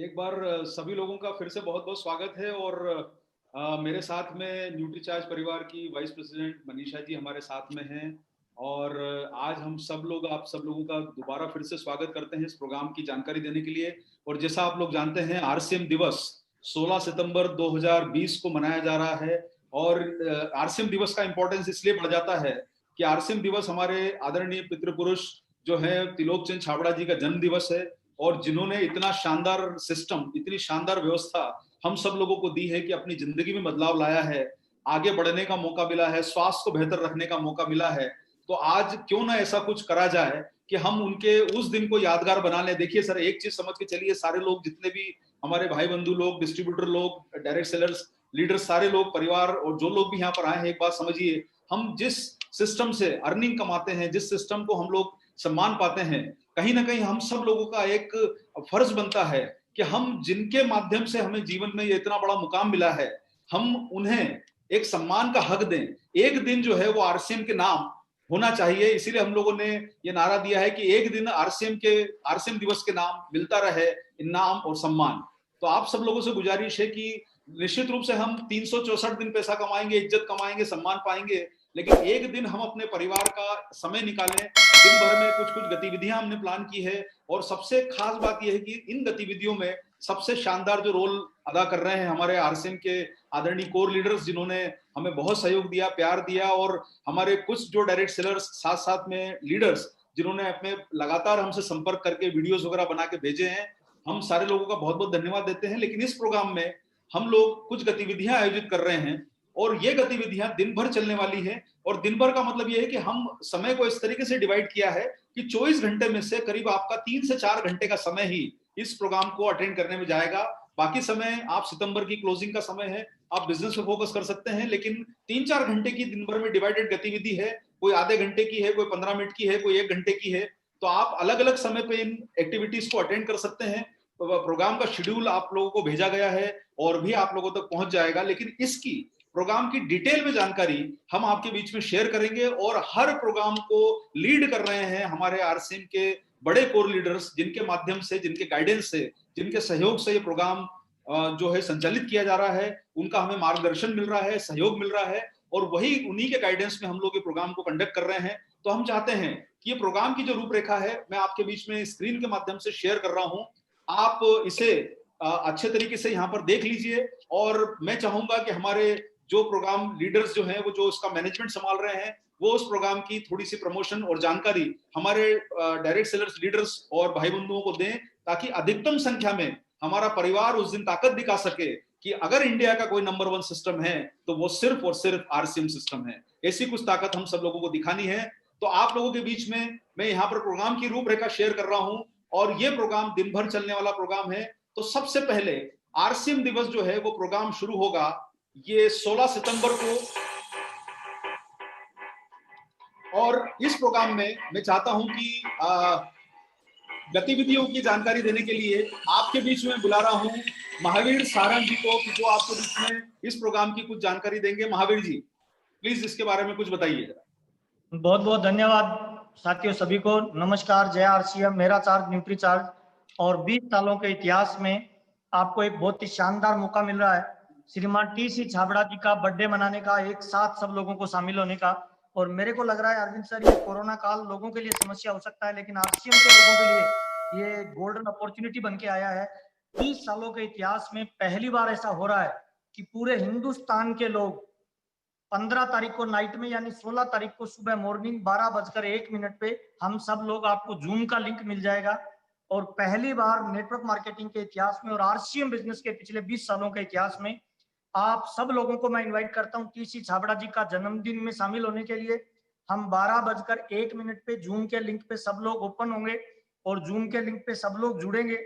एक बार सभी लोगों का फिर से बहुत बहुत स्वागत है। और मेरे साथ में न्यूट्रीचार्ज परिवार की वाइस प्रेसिडेंट मनीषा जी हमारे साथ में हैं। और आज हम सब लोग आप सब लोगों का दोबारा फिर से स्वागत करते हैं इस प्रोग्राम की जानकारी देने के लिए। और जैसा आप लोग जानते हैं, आरसीएम दिवस 16 सितंबर 2020 को मनाया जा रहा है। और आरसीएम दिवस का इंपॉर्टेंस इसलिए बढ़ जाता है कि आरसीएम दिवस हमारे आदरणीय पितृपुरुष जो है त्रिलोक चंद छाबड़ा जी का जन्म दिवस है। और जिन्होंने इतना शानदार सिस्टम, इतनी शानदार व्यवस्था हम सब लोगों को दी है कि अपनी जिंदगी में बदलाव लाया है, आगे बढ़ने का मौका मिला है, स्वास्थ्य को बेहतर रखने का मौका मिला है। तो आज क्यों ना ऐसा कुछ करा जाए कि हम उनके उस दिन को यादगार बना लें। देखिए सर, एक चीज समझ के चलिए, सारे लोग जितने भी हमारे भाई बंधु लोग, डिस्ट्रीब्यूटर लोग, डायरेक्ट सेलर्स, लीडर्स, सारे लोग, परिवार और जो लोग भी यहाँ पर आए हैं, एक बात समझिए, हम जिस सिस्टम से अर्निंग कमाते हैं, जिस सिस्टम को हम लोग सम्मान पाते हैं, कहीं ना कहीं हम सब लोगों का एक फर्ज बनता है कि हम जिनके माध्यम से हमें जीवन में ये इतना बड़ा मुकाम मिला है, हम उन्हें एक सम्मान का हक दें। एक दिन जो है वो आरसीएम के नाम होना चाहिए। इसीलिए हम लोगों ने ये नारा दिया है कि एक दिन आरसीएम दिवस के नाम मिलता रहे इनाम और सम्मान। तो आप सब लोगों से गुजारिश है कि निश्चित रूप से हम 364 दिन पैसा कमाएंगे, इज्जत कमाएंगे, सम्मान पाएंगे, लेकिन एक दिन हम अपने परिवार का समय निकालें। दिन भर में कुछ कुछ गतिविधियां हमने प्लान की है। और सबसे खास बात यह है कि इन गतिविधियों में सबसे शानदार जो रोल अदा कर रहे हैं हमारे आरसीएम के आदरणीय कोर लीडर्स, जिन्होंने हमें बहुत सहयोग दिया, प्यार दिया। और हमारे कुछ जो डायरेक्ट सेलर्स, साथ साथ में लीडर्स, जिन्होंने अपने लगातार हमसे संपर्क करके वीडियोस वगैरह बना के भेजे हैं, हम सारे लोगों का बहुत बहुत धन्यवाद देते हैं। लेकिन इस प्रोग्राम में हम लोग कुछ गतिविधियां आयोजित कर रहे हैं और ये गतिविधियां दिन भर चलने वाली है। और दिन भर का मतलब ये है कि हम समय को इस तरीके से डिवाइड किया है कि 24 घंटे में से करीब आपका 3 से 4 घंटे का समय ही इस प्रोग्राम को अटेंड करने में जाएगा। बाकी समय आप सितंबर की क्लोजिंग का समय है, आप बिजनेस पे फोकस कर सकते हैं। लेकिन 3-4 घंटे की दिन भर में डिवाइडेड गतिविधि है। कोई आधे घंटे की है, कोई 15 मिनट की है, कोई 1 घंटे की है। तो आप अलग अलग समय पे इन एक्टिविटीज को अटेंड कर सकते हैं। प्रोग्राम का शेड्यूल आप लोगों को भेजा गया है और भी आप लोगों तक पहुंच जाएगा। लेकिन इसकी प्रोग्राम की डिटेल में जानकारी हम आपके बीच में शेयर करेंगे। और हर प्रोग्राम को लीड कर रहे हैं हमारे आरसीएम के बड़े कोर लीडर्स, जिनके माध्यम से, जिनके गाइडेंस से, जिनके सहयोग से ये प्रोग्राम जो है संचालित किया जा रहा है। उनका हमें मार्गदर्शन मिल रहा है, सहयोग मिल रहा है, और वही उन्हीं के गाइडेंस में हम लोग ये प्रोग्राम को कंडक्ट कर रहे हैं। तो हम चाहते हैं कि ये प्रोग्राम की जो रूपरेखा है, मैं आपके बीच में स्क्रीन के माध्यम से शेयर कर रहा हूं। आप इसे अच्छे तरीके से यहाँ पर देख लीजिए। और मैं चाहूंगा कि हमारे जो प्रोग्राम लीडर्स जो हैं, वो जो उसका मैनेजमेंट संभाल रहे हैं, वो उस प्रोग्राम की थोड़ी सी प्रमोशन और जानकारी हमारे डायरेक्ट सेलर्स लीडर्स और भाई बंधुओं को दें, ताकि अधिकतम संख्या में हमारा परिवार उस दिन ताकत दिखा सके कि अगर इंडिया का कोई नंबर 1 सिस्टम है तो वो सिर्फ और सिर्फ आरसीएम सिस्टम है। ऐसी कुछ ताकत हम सब लोगों को दिखानी है। तो आप लोगों के बीच में मैं यहाँ पर प्रोग्राम की रूपरेखा शेयर कर रहा हूं। और ये प्रोग्राम दिन भर चलने वाला प्रोग्राम है। तो सबसे पहले आरसीएम दिवस जो है वो प्रोग्राम शुरू होगा ये 16 सितंबर को। और इस प्रोग्राम में मैं चाहता हूं कि गतिविधियों की जानकारी देने के लिए आपके बीच में बुला रहा हूं महावीर सारंग जी को, कि जो आपके बीच में इस प्रोग्राम की कुछ जानकारी देंगे। महावीर जी, प्लीज इसके बारे में कुछ बताइए। बहुत बहुत धन्यवाद साथियों, सभी को नमस्कार। जय आरसीएम, मेरा चार्ज न्यूट्री चार्ज। और 20 सालों के इतिहास में आपको एक बहुत ही शानदार मौका मिल रहा है श्रीमान टीसी छाबड़ा जी का बर्थडे मनाने का, एक साथ सब लोगों को शामिल होने का। और मेरे को लग रहा है अरविंद सर, ये कोरोना काल लोगों के लिए समस्या हो सकता है, लेकिन आरसीएम के लोगों के लिए ये गोल्डन अपॉर्चुनिटी बन के आया है। 20 सालों के इतिहास में पहली बार ऐसा हो रहा है कि पूरे हिंदुस्तान के लोग 15 तारीख को नाइट में, यानी 16 तारीख को सुबह मॉर्निंग 12:01 पे हम सब लोग, आपको जूम का लिंक मिल जाएगा। और पहली बार नेटवर्क मार्केटिंग के इतिहास में और आरसीएम बिजनेस के पिछले 20 सालों के इतिहास में आप सब लोगों को मैं इनवाइट करता हूं टीसी छाबड़ा जी का जन्मदिन में शामिल होने के लिए। हम 12:01 पे जूम के लिंक पे सब लोग ओपन होंगे और जूम के लिंक पे सब लोग जुड़ेंगे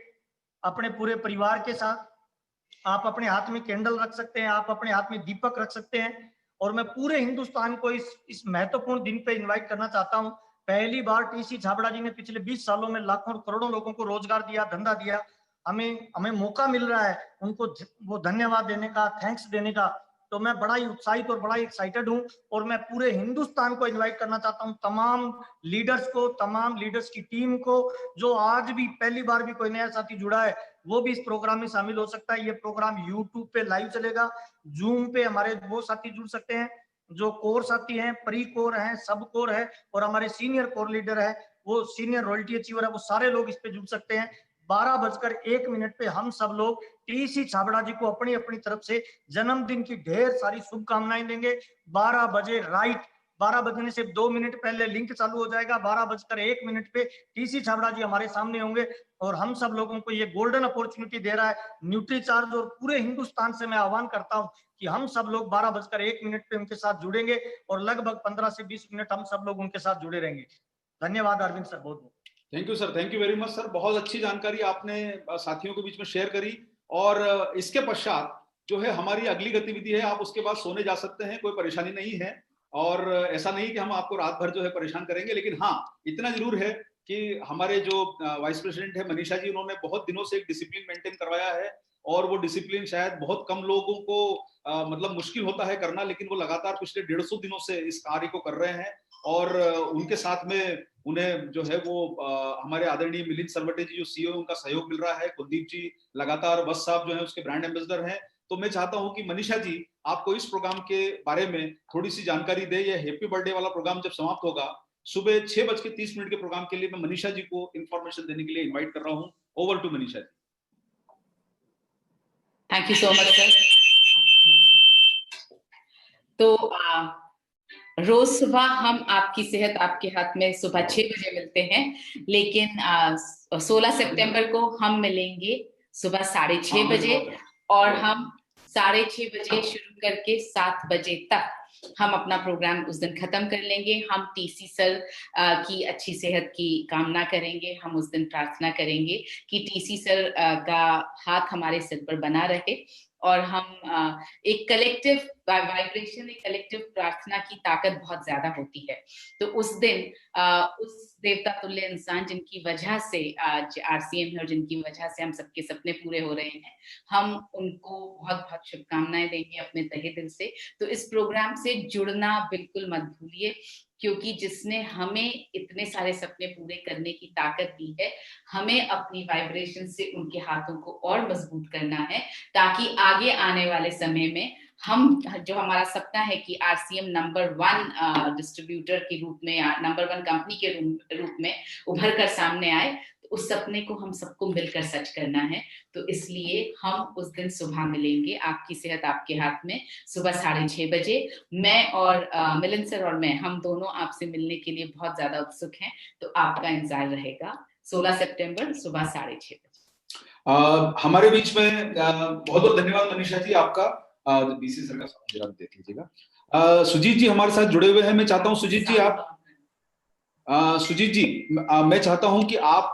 अपने पूरे परिवार के साथ। आप अपने हाथ में कैंडल रख सकते हैं, आप अपने हाथ में दीपक रख सकते हैं। और मैं पूरे हिंदुस्तान को इस महत्वपूर्ण दिन पे इनवाइट करना चाहता हूं। पहली बार टीसी छाबड़ा जी ने पिछले 20 सालों में लाखों करोड़ों लोगों को रोजगार दिया, धंधा दिया। हमें मौका मिल रहा है उनको वो धन्यवाद देने का, थैंक्स देने का। तो मैं बड़ा ही उत्साहित और बड़ा ही एक्साइटेड हूं। और मैं पूरे हिंदुस्तान को इनवाइट करना चाहता हूं, तमाम लीडर्स को, तमाम लीडर्स की टीम को। जो आज भी पहली बार भी कोई नया साथी जुड़ा है, वो भी इस प्रोग्राम में शामिल हो सकता है। ये प्रोग्राम यूट्यूब पे लाइव चलेगा, जूम पे हमारे वो साथी जुड़ सकते हैं जो कोर साथी हैं, प्री कोर हैं, सब कोर है और हमारे सीनियर कोर लीडर है, वो सीनियर रॉयल्टी अचीवर है, वो सारे लोग इस पे जुड़ सकते हैं। 12:01 पे हम सब लोग टीसी छाबड़ा जी को अपनी अपनी तरफ से जन्मदिन की ढेर सारी शुभकामनाएं देंगे। 12 बजे राइट, 12 बजने से 2 मिनट पहले लिंक चालू हो जाएगा। 12:01 पे टीसी छाबड़ा जी हमारे सामने होंगे और हम सब लोगों को ये गोल्डन अपॉर्चुनिटी दे रहा है न्यूट्री चार्ज और पूरे हिंदुस्तान से मैं आह्वान करता हूं कि हम सब लोग 12:01 पे उनके साथ जुड़ेंगे और लगभग 15 से 20 मिनट हम सब लोग उनके साथ जुड़े रहेंगे। धन्यवाद अरविंद सर, बहुत बहुत thank you sir, thank you very much sir. बहुत अच्छी जानकारी आपने साथियों के बीच में शेयर करी। और इसके पश्चात जो है हमारी अगली गतिविधि है, आप उसके बाद सोने जा सकते हैं, कोई परेशानी नहीं है। और ऐसा नहीं कि हम आपको रात भर जो है परेशान करेंगे, लेकिन हाँ इतना जरूर है कि हमारे जो वाइस प्रेसिडेंट है मनीषा जी, उन्होंने बहुत दिनों से एक डिसिप्लिन मेंटेन करवाया है और वो डिसिप्लिन शायद बहुत कम लोगों को मतलब मुश्किल होता है करना, लेकिन वो लगातार पिछले 150 दिनों से इस कार्य को कर रहे हैं। और उनके साथ में उन्हें जो है वो हमारे आदरणीय मिलिंद सरवटे जी जो सीईओ, उनका सहयोग मिल रहा है। कुलदीप जी लगातार, वत्स साहब जो है उसके ब्रांड एम्बेसडर हैं। तो मैं चाहता हूं कि मनीषा जी आपको इस प्रोग्राम के बारे में थोड़ी सी जानकारी दे। ये हैप्पी बर्थडे वाला प्रोग्राम जब समाप्त होगा सुबह 6:30 के प्रोग्राम के लिए मैं मनीषा जी को इंफॉर्मेशन देने के लिए इन्वाइट कर रहा हूं। Over to Manisha ji. Thank you so much sir. तो रोज सुबह हम आपकी सेहत आपके हाथ में सुबह 6 बजे मिलते हैं, लेकिन 16 सितंबर को हम मिलेंगे सुबह 6:30 बजे और हम 6:30 बजे शुरू करके 7 बजे तक हम अपना प्रोग्राम उस दिन खत्म कर लेंगे। हम टीसी सर की अच्छी सेहत की कामना करेंगे। हम उस दिन प्रार्थना करेंगे कि टीसी सर का हाथ हमारे सिर पर बना रहे और हम एक कलेक्टिव वाइब्रेशन, एक कलेक्टिव प्रार्थना की ताकत बहुत ज्यादा होती है। तो उस दिन उस देवता तुल्य इंसान जिनकी वजह से आज आरसीएम है और जिनकी वजह से हम सबके सपने पूरे हो रहे हैं, हम उनको बहुत बहुत शुभकामनाएं देंगे अपने तहे दिल से। तो इस प्रोग्राम से जुड़ना बिल्कुल मत भूलिए, क्योंकि जिसने हमें इतने सारे सपने पूरे करने की ताकत दी है, हमें अपनी वाइब्रेशन से उनके हाथों को और मजबूत करना है, ताकि आगे आने वाले समय में हम, जो हमारा सपना है कि आरसीएम नंबर 1 डिस्ट्रीब्यूटर के रूप में या नंबर 1 कंपनी के रूप में उभर कर सामने आए, तो उस सपने को हम सबको मिलकर सच करना है। तो इसलिए हम उस दिन सुबह मिलेंगे। आपकी सेहत आपके हाथ में, सुबह 6:30 बजे। मैं और मिलिंद सर और मैं, हम दोनों आपसे मिलने के लिए बहुत ज्यादा उत्सुक हैं। तो आपका इंतजार रहेगा 16 सितंबर सुबह 6:30 बजे। हमारे बीच में बहुत बहुत धन्यवाद मनीषा जी आपका। बीसी सर का साथ आप देख लीजिएगा। सुजीत जी हमारे साथ जुड़े हुए हैं। मैं चाहता हूं सुजीत जी आप सुजीत जी मैं चाहता हूं कि आप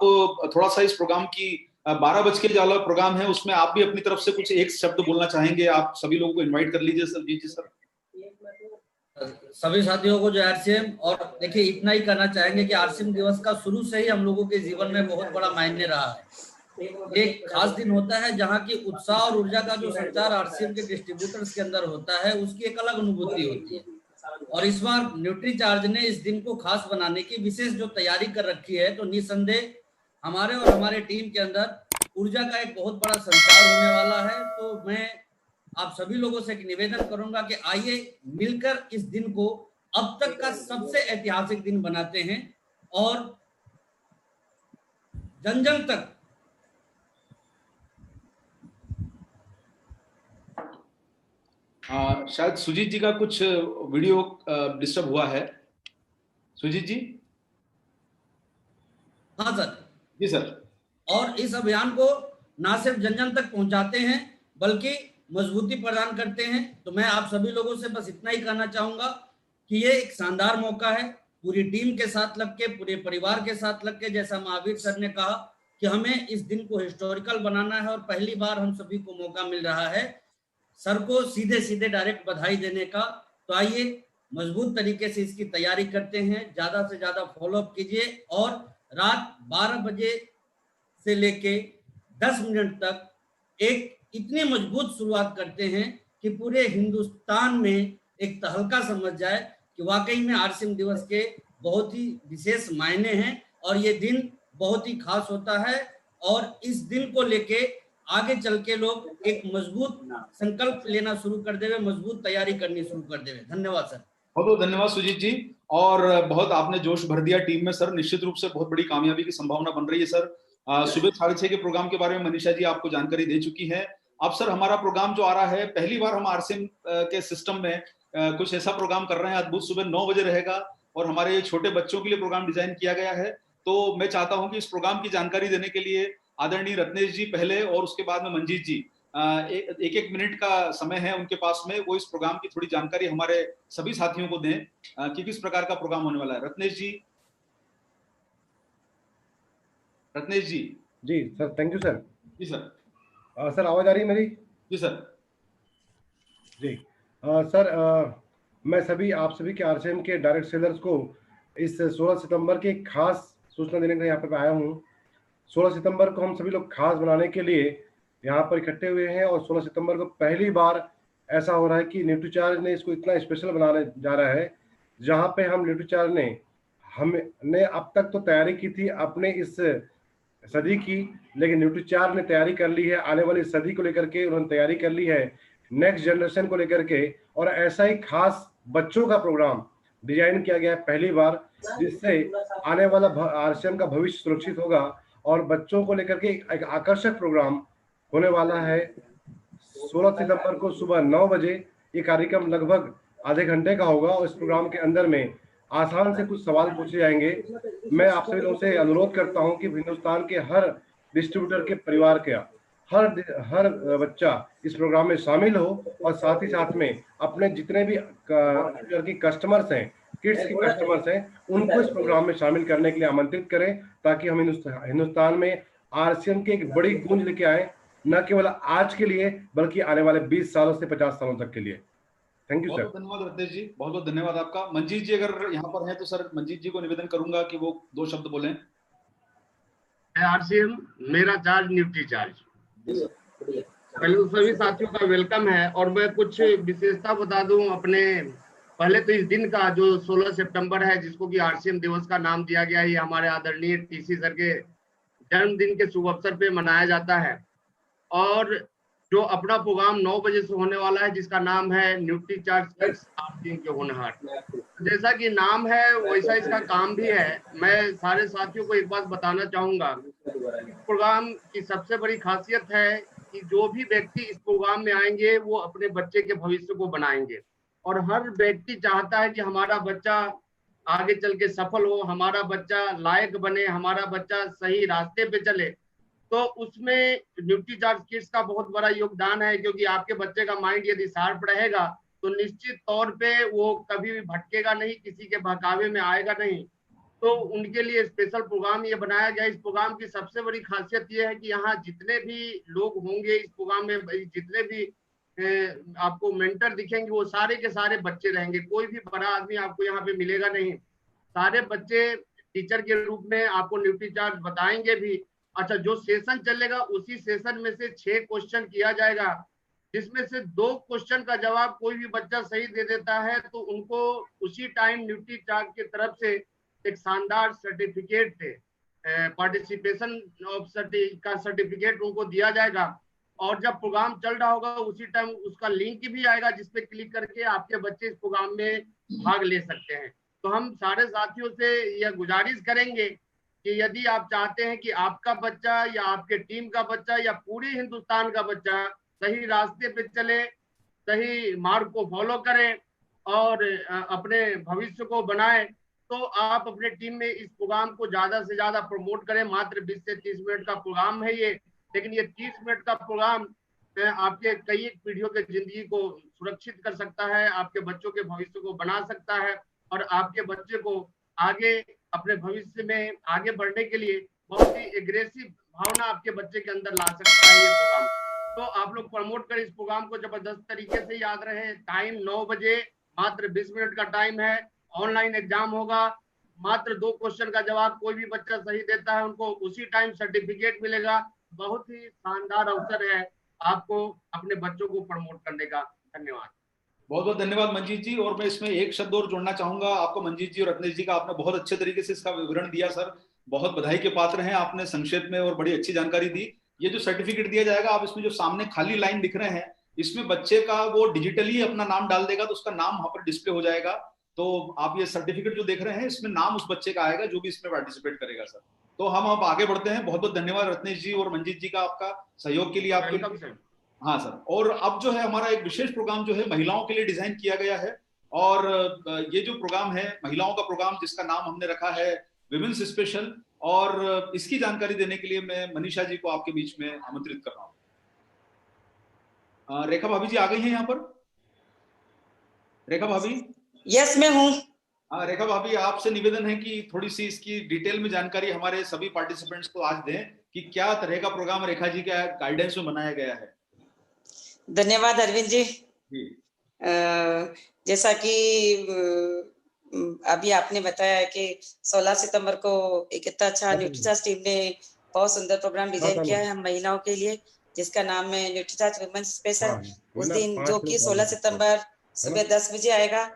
थोड़ा सा इस प्रोग्राम की 12 बज के जो प्रोग्राम है उसमें आप भी अपनी तरफ से कुछ एक शब्द बोलना चाहेंगे। आप सभी लोगों को इनवाइट कर लीजिए सुजीत जी सर। सभी साथियों को जो आरसीएम, और देखिए इतना ही करना चाहेंगे कि आरसीएम दिवस का शुरू से ही हम लोगों के जीवन में बहुत बड़ा मायने रहा है। एक खास दिन होता है जहां की उत्साह और ऊर्जा का जो संचार आरसीएम के डिस्ट्रीब्यूटर्स के अंदर होता है, उसकी एक अलग अनुभूति होती है। और इस बार न्यूट्री चार्ज ने इस दिन को खास बनाने की विशेष जो तैयारी कर रखी है, तो निसंदेह हमारे और हमारे टीम के अंदर ऊर्जा का एक बहुत बड़ा संचार होने वाला है। तो मैं आप सभी लोगों से एक निवेदन करूंगा कि आइए मिलकर इस दिन को अब तक का सबसे ऐतिहासिक दिन बनाते हैं और जन जन तक शायद सुजीत जी का कुछ वीडियो डिस्टर्ब हुआ है। सुजीत जी। हाँ सर। जी सर। और इस अभियान को ना सिर्फ जन जन तक पहुंचाते हैं बल्कि मजबूती प्रदान करते हैं। तो मैं आप सभी लोगों से बस इतना ही कहना चाहूंगा कि ये एक शानदार मौका है, पूरी टीम के साथ लग के, पूरे परिवार के साथ लग के, जैसा महावीर सर ने कहा कि हमें इस दिन को हिस्टोरिकल बनाना है और पहली बार हम सभी को मौका मिल रहा है सर को सीधे सीधे डायरेक्ट बधाई देने का। तो आइए मजबूत तरीके से इसकी तैयारी करते हैं, ज्यादा से ज्यादा फॉलोअप कीजिए और रात 12 बजे से लेके 10 मिनट तक एक इतनी मजबूत शुरुआत करते हैं कि पूरे हिंदुस्तान में एक तहलका समझ जाए कि वाकई में आरसीएम दिवस के बहुत ही विशेष मायने हैं और ये दिन बहुत ही खास होता है। और इस दिन को लेके आगे चल के लोग एक मजबूत संकल्प लेना शुरू कर देवे, मजबूत तैयारी करनी शुरू कर देवे। धन्यवाद सर। बहुत बहुत धन्यवाद सुजीत जी, और बहुत आपने जोश भर दिया टीम में सर। निश्चित रूप से बहुत बड़ी कामयाबी की संभावना बन रही है सर। सुबह 6:30 के प्रोग्राम के बारे में मनीषा जी आपको जानकारी दे चुकी है। अब सर हमारा प्रोग्राम जो आ रहा है, पहली बार हम आरसीएम के सिस्टम में कुछ ऐसा प्रोग्राम कर रहे हैं अद्भुत। सुबह 9 बजे रहेगा और हमारे छोटे बच्चों के लिए प्रोग्राम डिजाइन किया गया है। तो मैं चाहता हूं कि इस प्रोग्राम की जानकारी देने के लिए आदरणीय रत्नेश जी पहले और उसके बाद में मंजीत जी, एक एक मिनट का समय है उनके पास में, वो इस प्रोग्राम की थोड़ी जानकारी हमारे सभी साथियों को दें कि किस प्रकार का प्रोग्राम होने वाला है। रत्नेश जी। रत्नेश जी। जी सर, थैंक यू सर। जी सर। सर आवाज आ रही है मेरी? जी सर। जी सर, मैं सभी आप सभी के आरसीएम के डायरेक्ट सेलर्स को इस 16 सितंबर की खास सूचना देने के लिए यहाँ पे आया हूँ। 16 सितंबर को हम सभी लोग खास बनाने के लिए यहाँ पर इकट्ठे हुए हैं और 16 सितंबर को पहली बार ऐसा हो रहा है कि न्यूट्रीचार्ज ने इसको इतना स्पेशल बनाने जा रहा है, जहाँ पे हम न्यूट्रीचार्ज ने हमने अब तक तो तैयारी की थी अपने इस सदी की, लेकिन न्यूट्रीचार्ज ने तैयारी कर ली है आने वाली सदी को लेकर के। उन्होंने तैयारी कर ली है नेक्स्ट जनरेशन को लेकर के, और ऐसा ही खास बच्चों का प्रोग्राम डिजाइन किया गया है पहली बार, जिससे आने वाला आरसीएम का भविष्य सुरक्षित होगा और बच्चों को लेकर के एक आकर्षक प्रोग्राम होने वाला है। 16 सितंबर को सुबह 9 बजे ये कार्यक्रम लगभग आधे घंटे का होगा और इस प्रोग्राम के अंदर में आसान से कुछ सवाल पूछे जाएंगे। मैं आप सभी लोगों से अनुरोध करता हूं कि हिंदुस्तान के हर डिस्ट्रीब्यूटर के परिवार के हर बच्चा इस प्रोग्राम में शामिल हो और साथ ही साथ में अपने जितने भी कस्टमर्स हैं, किड्स के कस्टमर्स हैं, उनको इस प्रोग्राम में शामिल करने के लिए आमंत्रित करें, ताकि हम हिंदुस्तान में आरसीएम की एक बड़ी गूंज लेके आए, न केवल आज के लिए बल्कि आने वाले 20 सालों से 50 सालों तक के लिए। Thank you sir. बहुत धन्यवाद रत्नेश जी, बहुत बहुत धन्यवाद आपका। मंजीत जी अगर यहाँ पर हैं तो सर मंजीत जी को निवेदन करूंगा कि वो 2 शब्द बोलें। आरसीएम मेरा चार्ज न्यूट्री चार्ज। पहले तो सभी साथियों का वेलकम है और मैं कुछ विशेषता बता दूं अपने। पहले तो इस दिन का जो 16 सितंबर है, जिसको कि आरसीएम दिवस का नाम दिया गया है, ये हमारे आदरणीय टीसी सर के जन्मदिन के शुभ अवसर पे मनाया जाता है। और जो अपना प्रोग्राम 9 बजे से होने वाला है, जिसका नाम है न्यूट्री चार्ज किड्स आरसीएम के होनहार। जैसा कि नाम है वैसा इसका काम भी है। मैं सारे साथियों को एक बात बताना चाहूंगा, प्रोग्राम की सबसे बड़ी खासियत है कि जो भी व्यक्ति इस प्रोग्राम में आएंगे वो अपने बच्चे के भविष्य को बनाएंगे, और हर व्यक्ति चाहता है कि हमारा बच्चा आगे चल के सफल हो, हमारा बच्चा लायक बने, हमारा बच्चा सही रास्ते पे चले। तो उसमें न्यूट्री चार्ज किड्स का बहुत बड़ा योगदान है, क्योंकि आपके बच्चे का माइंड यदि शार्प रहेगा तो निश्चित तौर पे वो कभी भी भटकेगा नहीं, किसी के बहकावे में आएगा नहीं। तो उनके लिए स्पेशल प्रोग्राम ये बनाया गया। इस प्रोग्राम की सबसे बड़ी खासियत ये है कि यहाँ जितने भी लोग होंगे इस प्रोग्राम में, जितने भी आपको मेंटर दिखेंगे, वो सारे के सारे बच्चे रहेंगे। कोई भी बड़ा आदमी आपको यहाँ पे मिलेगा नहीं। सारे बच्चे टीचर के रूप में आपको न्यूट्री चार्ज बताएंगे भी। अच्छा, जो सेशन चलेगा उसी सेशन में से 6 क्वेश्चन किया जाएगा, जिसमें से 2 क्वेश्चन का जवाब कोई भी बच्चा सही दे देता है तो उनको उसी टाइम न्यूट्री चार्ज की तरफ से एक शानदार सर्टिफिकेट पार्टिसिपेशन का सर्टिफिकेट उनको दिया जाएगा। और जब प्रोग्राम चल रहा होगा उसी टाइम उसका लिंक भी आएगा, जिसपे क्लिक करके आपके बच्चे इस प्रोग्राम में भाग ले सकते हैं। तो हम सारे साथियों से यह गुजारिश करेंगे कि यदि आप चाहते हैं कि आपका बच्चा या आपके टीम का बच्चा या पूरे हिंदुस्तान का बच्चा सही रास्ते पे चले, सही मार्ग को फॉलो करे और अपने भविष्य को बनाए, तो आप अपने टीम में इस प्रोग्राम को ज्यादा से ज्यादा प्रमोट करें। मात्र 20 से 30 मिनट का प्रोग्राम है ये, लेकिन ये 30 मिनट का प्रोग्राम आपके कई पीढ़ियों के जिंदगी को सुरक्षित कर सकता है, आपके बच्चों के भविष्य को बना सकता है और आपके बच्चे को आगे अपने भविष्य में आगे बढ़ने के लिए बहुत ही एग्रेसिव भावना आपके बच्चे के अंदर ला सकता है ये प्रोग्राम। तो आप लोग प्रमोट करें इस प्रोग्राम को जबरदस्त तरीके से। याद रहे टाइम 9 बजे, मात्र 20 मिनट का टाइम है। ऑनलाइन एग्जाम होगा, मात्र 2 क्वेश्चन का जवाब कोई भी बच्चा सही देता है उनको उसी टाइम सर्टिफिकेट मिलेगा। बहुत ही शानदार अवसर है आपको अपने बच्चों को प्रमोट करने का। धन्यवाद। बहुत बहुत धन्यवाद मंजीत जी। और मैं इसमें एक शब्द और जोड़ना चाहूंगा आपको। मंजीत जी और रत्नेश जी का आपने बहुत अच्छे तरीके से इसका विवरण दिया सर। बहुत बधाई के पात्र हैं, आपने संक्षेप में और बड़ी अच्छी जानकारी दी। ये जो सर्टिफिकेट दिया जाएगा, आप इसमें जो सामने खाली लाइन दिख रहे हैं, इसमें बच्चे का वो डिजिटली अपना नाम डाल देगा तो उसका नाम वहां पर डिस्प्ले हो जाएगा। तो आप ये सर्टिफिकेट जो देख रहे हैं, इसमें नाम उस बच्चे का आएगा जो भी इसमें पार्टिसिपेट करेगा सर। तो हम अब आगे बढ़ते हैं। बहुत बहुत धन्यवाद रत्नेश जी और मंजीत जी का आपका सहयोग के लिए, आपके। हाँ सर, और अब जो है हमारा एक विशेष प्रोग्राम जो है महिलाओं के लिए डिजाइन किया गया है, और ये जो प्रोग्राम है महिलाओं का प्रोग्राम, जिसका नाम हमने रखा है विमेंस स्पेशल, और इसकी जानकारी देने के लिए मैं मनीषा जी को आपके बीच में आमंत्रित कर रहा हूँ। रेखा भाभी जी आ गई हैं यहाँ पर? रेखा भाभी? यस, मैं हूँ। हाँ रेखा भाभी, आपसे निवेदन है कि थोड़ी सी इसकी डिटेल में जानकारी हमारे सभी पार्टिसिपेंट्स को आज दें कि क्या तरह का प्रोग्राम रेखा जी के गाइडेंस में बनाया गया है। धन्यवाद अरविंद जी। जैसा कि अभी आपने बताया कि 16 सितंबर को एक इतना अच्छा न्यूट्रीचार्ज टीम ने बहुत सुंदर प्रोग्राम डिजाइन किया है हम महिलाओं के लिए, जिसका नाम है न्यूट्रीचार्ज वुमेन्स स्पेशल। उस दिन जो कि 16 सितंबर सुबह 10 बजे आएगा,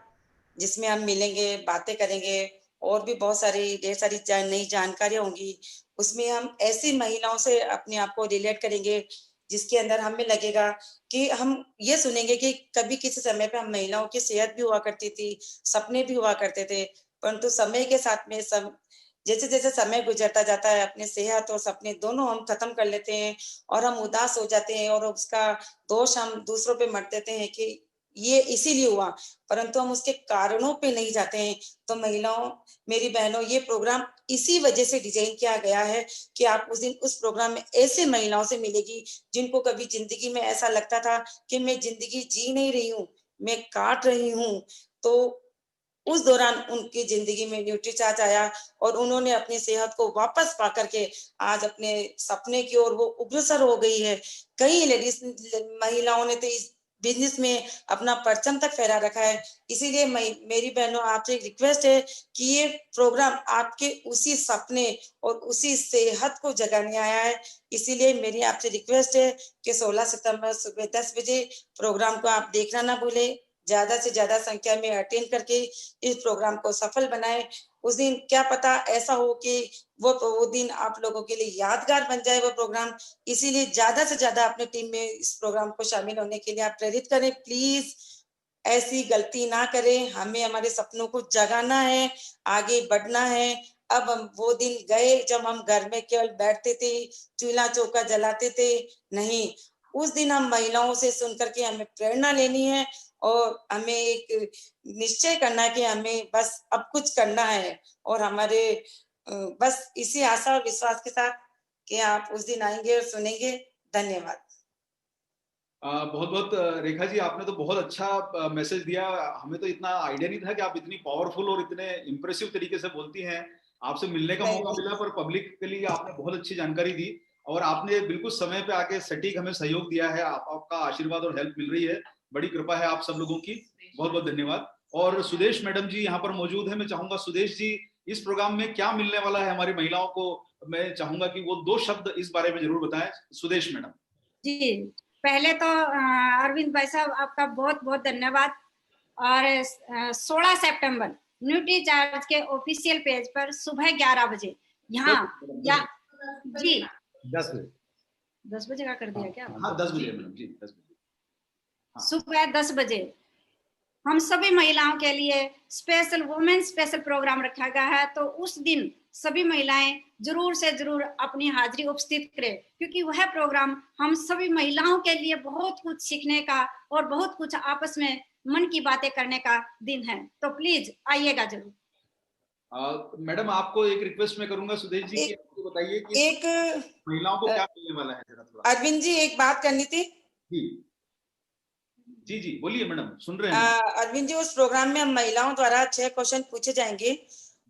जिसमें हम मिलेंगे, बातें करेंगे और भी बहुत सारी ढेर सारी नई जानकारियां होंगी। उसमें हम ऐसी महिलाओं से अपने आप को रिलेट करेंगे जिसके अंदर हमें लगेगा कि हम ये सुनेंगे कि कभी किसी समय पे हम महिलाओं की सेहत भी हुआ करती थी, सपने भी हुआ करते थे, परंतु समय के साथ में जैसे जैसे समय गुजरता जाता है, अपने सेहत और सपने दोनों हम खत्म कर लेते हैं और हम उदास हो जाते हैं और उसका दोष हम दूसरों पे मत देते हैं कि ये इसीलिए हुआ, परंतु हम उसके कारणों पे नहीं जाते हैं। तो महिलाओं, मेरी बहनों, ये प्रोग्राम इसी वजह से डिजाइन किया गया है कि आप उस दिन उस प्रोग्राम में ऐसे महिलाओं से मिलेगी जिनको कभी जिंदगी में ऐसा लगता था कि मैं जिंदगी जी नहीं रही हूँ, मैं काट रही हूँ। तो उस दौरान उनकी जिंदगी में न्यूट्रीचार्ज आया और उन्होंने अपनी सेहत को वापस पा करके आज अपने सपने की ओर वो अग्रसर हो गई है। कई लेडीज महिलाओं ने तो इस बिजनेस में अपना परचम तक फहरा रखा है। इसीलिए मेरी बहनों, आपसे एक रिक्वेस्ट है कि ये प्रोग्राम आपके उसी सपने और उसी सेहत को जगाने आया है। इसीलिए मेरी आपसे रिक्वेस्ट है कि 16 सितंबर सुबह 10 बजे प्रोग्राम को आप देखना ना भूलें। ज्यादा से ज्यादा संख्या में अटेंड करके इस प्रोग्राम को सफल बनाएं। उस दिन क्या पता ऐसा हो कि वो दिन आप लोगों के लिए यादगार बन जाए वो प्रोग्राम। इसीलिए ज्यादा से ज्यादा अपने टीम में इस प्रोग्राम को शामिल होने के लिए आप प्रेरित करें। प्लीज ऐसी गलती ना करें। हमें हमारे सपनों को जगाना है, आगे बढ़ना है। अब हम वो दिन गए जब हम घर में केवल बैठते थे, चूल्हा चौका जलाते थे। नहीं, उस दिन हम महिलाओं से सुन करके हमें प्रेरणा लेनी है और हमें एक निश्चय करना है कि हमें बस अब कुछ करना है। और हमारे बस इसी आशा और विश्वास के साथ कि आप उस दिन आएंगे और सुनेंगे। धन्यवाद। बहुत बहुत रेखा जी, आपने तो बहुत अच्छा मैसेज दिया। हमें तो इतना आइडिया नहीं था कि आप इतनी पावरफुल और इतने इम्प्रेसिव तरीके से बोलती हैं। आपसे मिलने का मौका मिला, पर पब्लिक के लिए आपने बहुत अच्छी जानकारी दी और आपने बिल्कुल समय पे आके सटीक हमें सहयोग दिया है। आपका आशीर्वाद और हेल्प मिल रही है, बड़ी कृपा है आप सब लोगों की। बहुत बहुत धन्यवाद। और सुदेश मैडम जी यहाँ पर मौजूद है। मैं चाहूंगा सुदेश जी, इस प्रोग्राम में क्या मिलने वाला है हमारी महिलाओं को, मैं चाहूंगा कि वो 2 शब्द इस बारे में जरूर बताएं। सुदेश मैडम जी, पहले तो अरविंद भाई साहब आपका बहुत बहुत धन्यवाद। और 16 सितंबर न्यूट्रीचार्ज के ऑफिशियल पेज पर सुबह 11 बजे यहाँ जी 10 बजे का कर दिया क्या? हाँ 10 बजे मैडम जी, 10 बजे सुबह 10 बजे हम सभी महिलाओं के लिए स्पेशल वुमेन स्पेशल प्रोग्राम रखा गया है। तो उस दिन सभी महिलाएं जरूर से जरूर अपनी हाजिरी उपस्थित करें, क्योंकि वह प्रोग्राम हम सभी महिलाओं के लिए बहुत कुछ सीखने का और बहुत कुछ आपस में मन की बातें करने का दिन है। तो प्लीज आइएगा जरूर। मैडम आपको एक रिक्वेस्ट मैं करूंगा सुदेश जी की, आपको बताइए कि एक महिलाओं को क्या मिलने वाला है जरा थोड़ा। अरविंद जी, एक बात करनी थी। जी जी बोलिए मैडम, सुन रहे हैं। अरविंद जी, उस प्रोग्राम में हम महिलाओं द्वारा 6 क्वेश्चन पूछे जाएंगे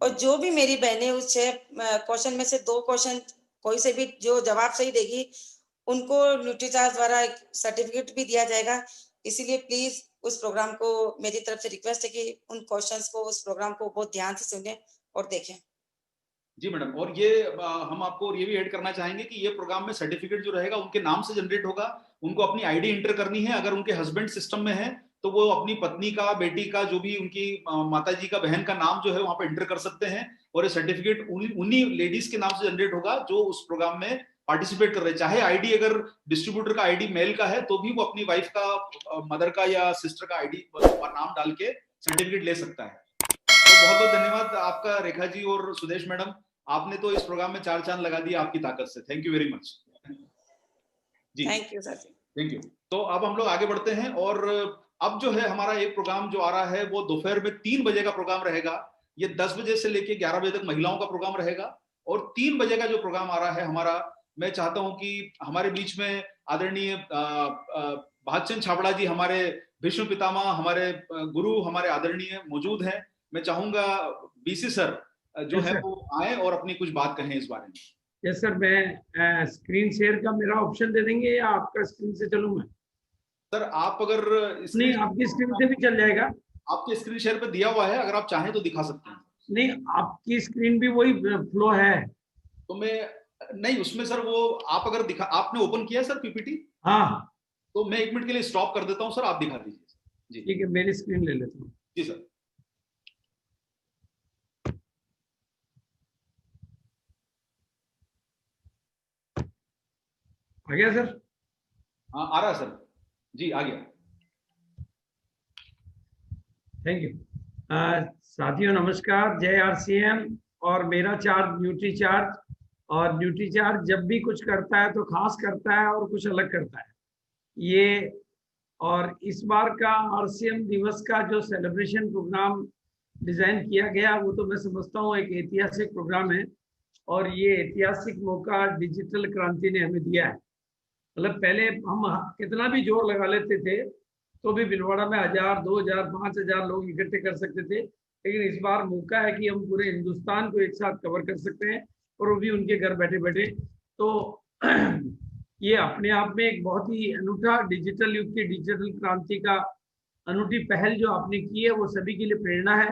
और जो भी मेरी बहनें उस 6 क्वेश्चन में से 2 क्वेश्चन कोई से भी जो जवाब सही देगी उनको न्यूट्रीचार्ज द्वारा सर्टिफिकेट भी दिया जाएगा। इसीलिए प्लीज उस प्रोग्राम को मेरी तरफ से रिक्वेस्ट है कि उन क्वेश्चंस को, उस प्रोग्राम को बहुत ध्यान से सुने और देखें। जी मैडम, और ये हम आपको ये भी ऐड करना चाहेंगे कि ये प्रोग्राम में सर्टिफिकेट जो रहेगा उनके नाम से जनरेट होगा। उनको अपनी आईडी इंटर करनी है। अगर उनके हस्बैंड सिस्टम में है तो वो अपनी पत्नी का, बेटी का, जो भी उनकी माता जी का, बहन का नाम जो है वहां पे एंटर कर सकते हैं और ये सर्टिफिकेट उन्हीं लेडीज के नाम से जनरेट होगा जो उस प्रोग्राम में पार्टिसिपेट कर रहे हैं। चाहे आईडी अगर डिस्ट्रीब्यूटर का आईडी मेल का है तो भी वो अपनी वाइफ का, मदर का या सिस्टर का आईडी नाम डाल के सर्टिफिकेट ले सकता है। तो बहुत बहुत धन्यवाद आपका रेखा जी और सुदेश मैडम, आपने तो इस प्रोग्राम में 4 चांद लगा दिया आपकी ताकत से। Thank you very much ji. Thank you sir. Thank you. तो अब हम लोग आगे बढ़ते हैं और अब जो है हमारा एक प्रोग्राम जो आ रहा है वो दोपहर में 3 बजे का प्रोग्राम रहेगा। ये 10 बजे से लेके 11 बजे तक महिलाओं का प्रोग्राम रहेगा और 3 बजे का जो प्रोग्राम आ रहा है हमारा, मैं चाहता हूं कि हमारे बीच में आदरणीय भागचंद छाबड़ा जी, हमारे भीष्म पितामह, हमारे गुरु, हमारे आदरणीय मौजूद हैं। मैं चाहूंगा बीसी सर जो है वो आए और अपनी कुछ बात कहें इस बारे में। यस सर, मैं स्क्रीन शेयर का मेरा ऑप्शन दे देंगे या आपका स्क्रीन से चलूं मैं? सर आप अगर नहीं, आपकी स्क्रीन से भी चल जाएगा। आपके स्क्रीन शेयर पे दिया हुआ है, अगर आप चाहें तो दिखा सकते हैं। नहीं, आपकी स्क्रीन भी वही फ्लो है तो मैं नहीं, उसमें सर वो आप अगर दिखा, आपने ओपन किया सर पीपीटी? हाँ, तो मैं 1 मिनट के लिए स्टॉप कर देता हूं सर, आप दिखा दीजिए जी। ठीक है, मेरी स्क्रीन ले लेता हूँ। जी सर। आ गया सर? हाँ आ रहा है सर जी, आ गया। Thank you. साथियों नमस्कार, जय आरसीएम और मेरा चार्ज न्यूट्री चार्ज। और न्यूट्री चार्ज जब भी कुछ करता है तो खास करता है और कुछ अलग करता है ये। और इस बार का आरसीएम दिवस का जो सेलिब्रेशन प्रोग्राम डिजाइन किया गया वो तो मैं समझता हूँ एक ऐतिहासिक प्रोग्राम है। और ये ऐतिहासिक मौका डिजिटल क्रांति ने हमें दिया है। मतलब पहले हम कितना भी जोर लगा लेते थे तो भी भिलवाड़ा में 1000, 2000, 5000 लोग इकट्ठे कर सकते थे, लेकिन इस बार मौका है कि हम पूरे हिंदुस्तान को एक साथ कवर कर सकते हैं और वो भी उनके घर बैठे बैठे। तो ये अपने आप में एक बहुत ही अनूठा डिजिटल युग की डिजिटल क्रांति का अनूठी पहल जो आपने की है वो सभी के लिए प्रेरणा है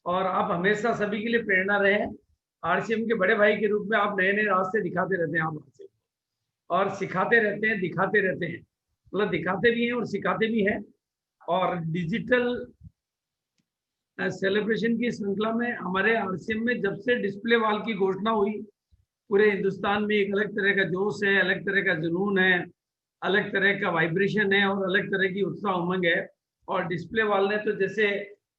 और आप हमेशा सभी के लिए प्रेरणा रहे। आरसीएम के बड़े भाई के रूप में आप नए नए रास्ते दिखाते रहते हैं, आप और सिखाते रहते हैं, दिखाते रहते हैं, मतलब दिखाते भी हैं और सिखाते भी हैं। और डिजिटल सेलिब्रेशन की श्रृंखला में हमारे आरसीएम में जब से डिस्प्ले वॉल की घोषणा हुई, पूरे हिंदुस्तान में एक अलग तरह का जोश है, अलग तरह का जुनून है, अलग तरह का वाइब्रेशन है और अलग तरह की उत्साह उमंग है। और डिस्प्ले वॉल ने तो जैसे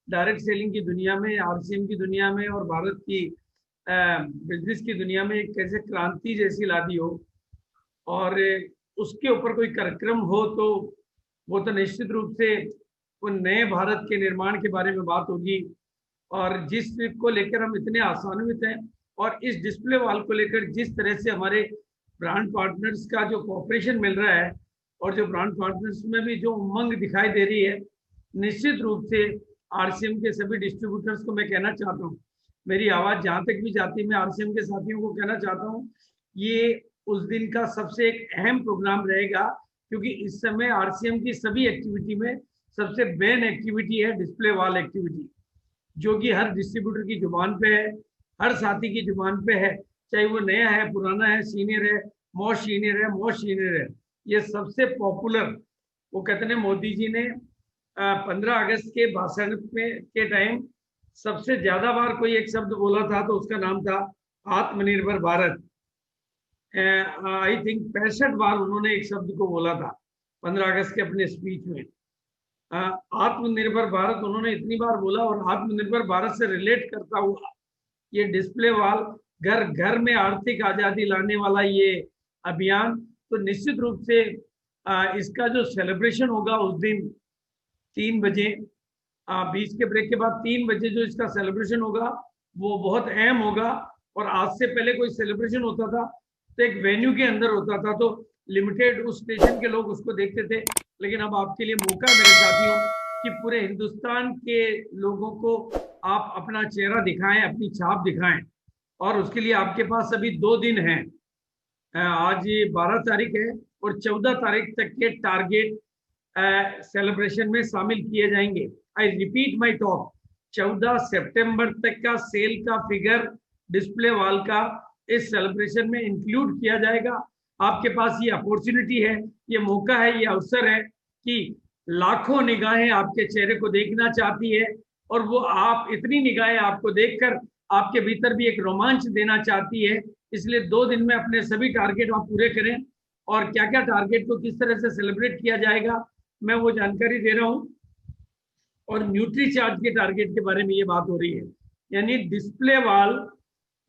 डायरेक्ट सेलिंग की दुनिया में, आरसीएम की दुनिया में और भारत की बिजनेस की दुनिया में एक कैसे क्रांति जैसी ला दी हो। और उसके ऊपर कोई कार्यक्रम हो तो वो तो निश्चित रूप से वो नए भारत के निर्माण के बारे में बात होगी। और जिस को लेकर हम इतने आशान्वित हैं और इस डिस्प्ले वॉल को लेकर जिस तरह से हमारे ब्रांड पार्टनर्स का जो कोऑपरेशन मिल रहा है और जो ब्रांड पार्टनर्स में भी जो उमंग दिखाई दे रही है, निश्चित रूप से आरसीएम के सभी डिस्ट्रीब्यूटर्स को मैं कहना चाहता हूँ, मेरी आवाज़ जहाँ तक भी जाती है, मैं आरसीएम के साथियों को कहना चाहता हूँ ये उस दिन का सबसे एक अहम प्रोग्राम रहेगा, क्योंकि इस समय आरसीएम की सभी एक्टिविटी में सबसे मेन एक्टिविटी है डिस्प्ले वॉल एक्टिविटी, जो कि हर डिस्ट्रीब्यूटर की जुबान पे है, हर साथी की जुबान पे है, चाहे वो नया है, पुराना है, सीनियर है, मोस्ट सीनियर है, मोस्ट सीनियर है। ये सबसे पॉपुलर, वो कहते हैं मोदी जी ने 15 अगस्त के भाषण में के टाइम सबसे ज्यादा बार कोई एक शब्द बोला था तो उसका नाम था आत्मनिर्भर भारत। आई थिंक 65 बार उन्होंने एक शब्द को बोला था 15 अगस्त के अपने स्पीच में। आत्मनिर्भर भारत उन्होंने इतनी बार बोला और आत्मनिर्भर भारत से रिलेट करता हुआ ये डिस्प्ले वॉल, घर घर में आर्थिक आजादी लाने वाला ये अभियान, तो निश्चित रूप से इसका जो सेलिब्रेशन होगा उस दिन 3 बजे, बीच के ब्रेक के बाद 3 बजे जो इसका सेलिब्रेशन होगा वो बहुत अहम होगा। और आज से पहले कोई सेलिब्रेशन होता था तो एक वेन्यू के अंदर होता था, तो लिमिटेड उस स्टेशन के लोग उसको देखते थे, लेकिन अब आपके लिए मौका है मेरे साथियों कि पूरे हिंदुस्तान के लोगों को आप अपना चेहरा दिखाएं, अपनी छाप दिखाएं। और उसके लिए आपके पास अभी 2 दिन हैं, आज 12 तारीख है और 14 तारीख तक के टारगेट सेलिब्रेशन में शामिल किए जाएंगे। आई रिपीट माई टॉक, 14 सितंबर तक का सेल का फिगर डिस्प्ले वॉल का इस सेलिब्रेशन में इंक्लूड किया जाएगा। आपके पास ये अपॉर्चुनिटी है, ये मौका है, ये अवसर है कि लाखों निगाहें आपके चेहरे को देखना चाहती है, और वो आप इतनी निगाहें आपको देखकर आपके भीतर भी एक रोमांच देना चाहती है। इसलिए 2 दिन में अपने सभी टारगेट आप पूरे करें, और क्या क्या टारगेट को किस तरह से सेलिब्रेट किया जाएगा मैं वो जानकारी दे रहा हूँ। और न्यूट्री चार्ज के टारगेट के बारे में ये बात हो रही है, यानी डिस्प्ले वॉल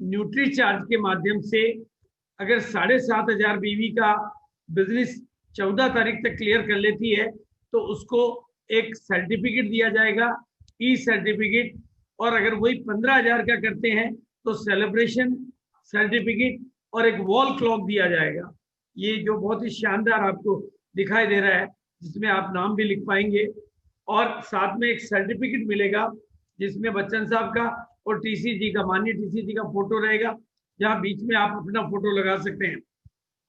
न्यूट्री चार्ज के माध्यम से अगर 7,500 बीवी का बिजनेस 14 तारीख तक क्लियर कर लेती है तो उसको एक सर्टिफिकेट दिया जाएगा, ई सर्टिफिकेट। और अगर वही 15,000 का करते हैं तो सेलिब्रेशन सर्टिफिकेट और एक वॉल क्लॉक दिया जाएगा। ये जो बहुत ही शानदार आपको दिखाई दे रहा है, जिसमें आप नाम भी लिख पाएंगे, और साथ में एक सर्टिफिकेट मिलेगा जिसमें बच्चन साहब का और टीसी जी का, माननीय टीसी जी का फोटो रहेगा, जहां बीच में आप अपना फोटो लगा सकते हैं।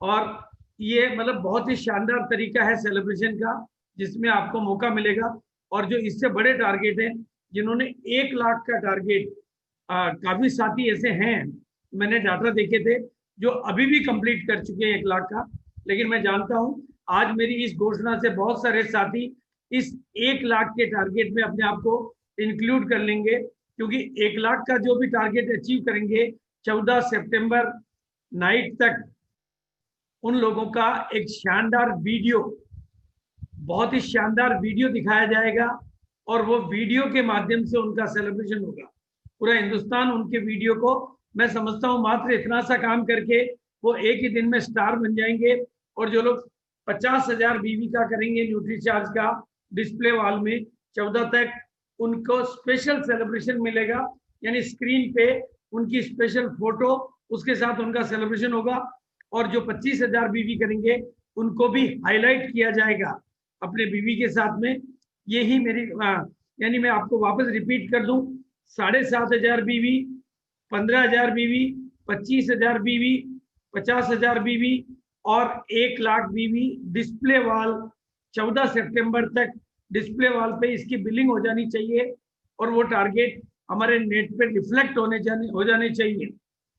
और ये मतलब बहुत ही शानदार तरीका है सेलिब्रेशन का, जिसमें आपको मौका मिलेगा। और जो इससे बड़े टारगेट हैं, जिन्होंने 1 लाख का टारगेट, काफी साथी ऐसे हैं, मैंने डाटा देखे थे, जो अभी भी कंप्लीट कर चुके हैं 1 लाख का। लेकिन मैं जानता हूं आज मेरी इस घोषणा से बहुत सारे साथी इस 1 लाख के टारगेट में अपने आप को इंक्लूड कर लेंगे, क्योंकि 1 लाख का जो भी टारगेट अचीव करेंगे 14 सितंबर नाइट तक, उन लोगों का एक शानदार वीडियो, बहुत ही शानदार वीडियो दिखाया जाएगा, और वो वीडियो के माध्यम से उनका सेलिब्रेशन होगा। पूरा हिंदुस्तान उनके वीडियो को, मैं समझता हूँ मात्र इतना सा काम करके वो एक ही दिन में स्टार बन जाएंगे। और जो लोग 50,000 बीवी का करेंगे न्यूट्री चार्ज का डिस्प्ले वॉल में 14 तक, उनको स्पेशल सेलिब्रेशन मिलेगा, यानी स्क्रीन पे उनकी स्पेशल फोटो, उसके साथ उनका सेलिब्रेशन होगा। और जो 25,000 बीवी करेंगे उनको भी हाईलाइट किया जाएगा अपने बीवी के साथ में। यही मेरी यानी मैं आपको वापस रिपीट कर दूं, 7,500 बीवी, 15,000 बीवी, 25,000 बीवी, 50,000 बीवी और 1 लाख बीवी डिस्प्ले वॉल 14 सितंबर तक डिस्प्ले वॉल पे इसकी बिलिंग हो जानी चाहिए, और वो टारगेट हमारे नेट पे रिफ्लेक्ट हो जाने चाहिए।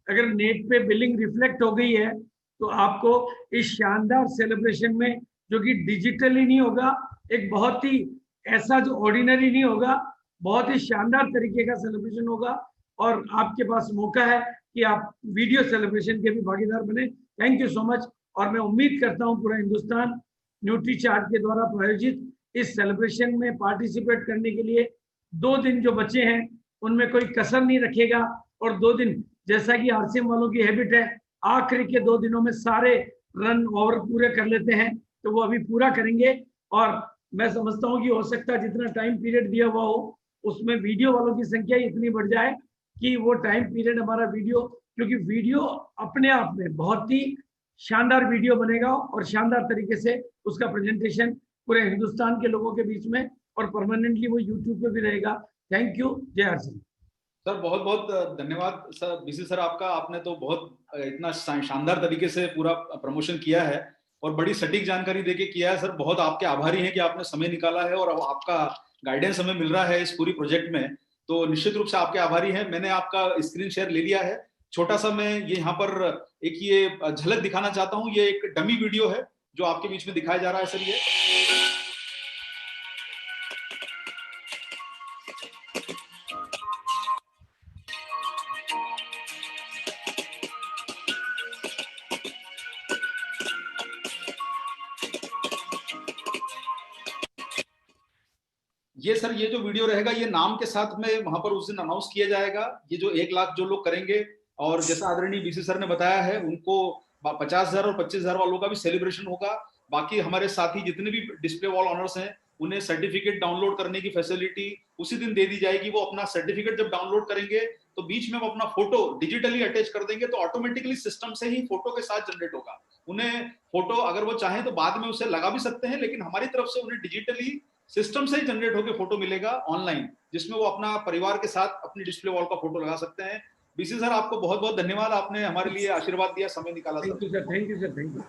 अगर नेट पे बिलिंग रिफ्लेक्ट हो गई है तो आपको इस शानदार सेलिब्रेशन में, जो कि डिजिटली नहीं होगा, एक बहुत ही ऐसा जो ऑर्डिनरी नहीं होगा, बहुत ही शानदार तरीके का सेलिब्रेशन होगा, और आपके पास मौका है कि आप वीडियो सेलिब्रेशन के भी भागीदार बने। Thank you so much. और मैं उम्मीद करता हूं पूरा हिंदुस्तान न्यूट्री चार्ज के द्वारा प्रायोजित इस सेलिब्रेशन में पार्टिसिपेट करने के लिए 2 दिन जो बचे हैं उनमें कोई कसर नहीं रखेगा। और 2 दिन, जैसा कि आरसीएम वालों की हैबिट है, आखिरी के 2 दिनों में सारे रन ओवर पूरे कर लेते हैं, तो वो अभी पूरा करेंगे। और मैं समझता हूँ कि हो सकता है जितना टाइम पीरियड दिया हुआ हो उसमें वीडियो वालों की संख्या इतनी बढ़ जाए कि वो टाइम पीरियड हमारा वीडियो, क्योंकि वीडियो अपने आप में बहुत ही शानदार वीडियो बनेगा और शानदार तरीके से उसका प्रेजेंटेशन पूरे हिंदुस्तान के लोगों के बीच में, और परमानेंटली वो यूट्यूब पे भी रहेगा। Thank you. जय आरसीएम। सर बहुत बहुत धन्यवाद सर, बीसी सर आपका। आपने तो बहुत इतना शानदार तरीके से पूरा प्रमोशन किया है और बड़ी सटीक जानकारी देके किया है सर। बहुत आपके आभारी हैं कि आपने समय निकाला है और आपका गाइडेंस हमें मिल रहा है इस पूरी प्रोजेक्ट में, तो निश्चित रूप से आपके आभारी हैं। मैंने आपका स्क्रीन शेयर ले लिया है। छोटा सा मैं ये यहाँ पर एक ये झलक दिखाना चाहता हूँ। ये एक डमी वीडियो है जो आपके बीच में दिखाया जा रहा है सर। ये सर ये जो वीडियो रहेगा ये नाम के साथ में वहां पर उस दिन अनाउंस किया जाएगा। ये जो 1 लाख जो लोग करेंगे, और जैसा आदरणीय बीसी सर ने बताया है, उनको 50,000 और 25,000 वालों का भी सेलिब्रेशन होगा। बाकी हमारे साथी जितने भी डिस्प्ले वॉल ऑनर्स हैं उन्हें सर्टिफिकेट डाउनलोड करने की फैसिलिटी उसी दिन दे दी जाएगी। वो अपना सर्टिफिकेट जब डाउनलोड करेंगे तो बीच में वो अपना फोटो डिजिटली अटैच कर देंगे, तो ऑटोमेटिकली सिस्टम से ही फोटो के साथ जनरेट होगा। उन्हें फोटो अगर वो चाहें तो बाद में उसे लगा भी सकते हैं, लेकिन हमारी तरफ से उन्हें डिजिटली सिस्टम से ही जनरेट होकर फोटो मिलेगा ऑनलाइन, जिसमें वो अपना परिवार के साथ अपनी डिस्प्ले वॉल का फोटो लगा सकते हैं। बीसी सर आपको बहुत बहुत धन्यवाद, आपने हमारे लिए आशीर्वाद दिया, समय निकाला sir. Thank you sir, thank you sir, thank you.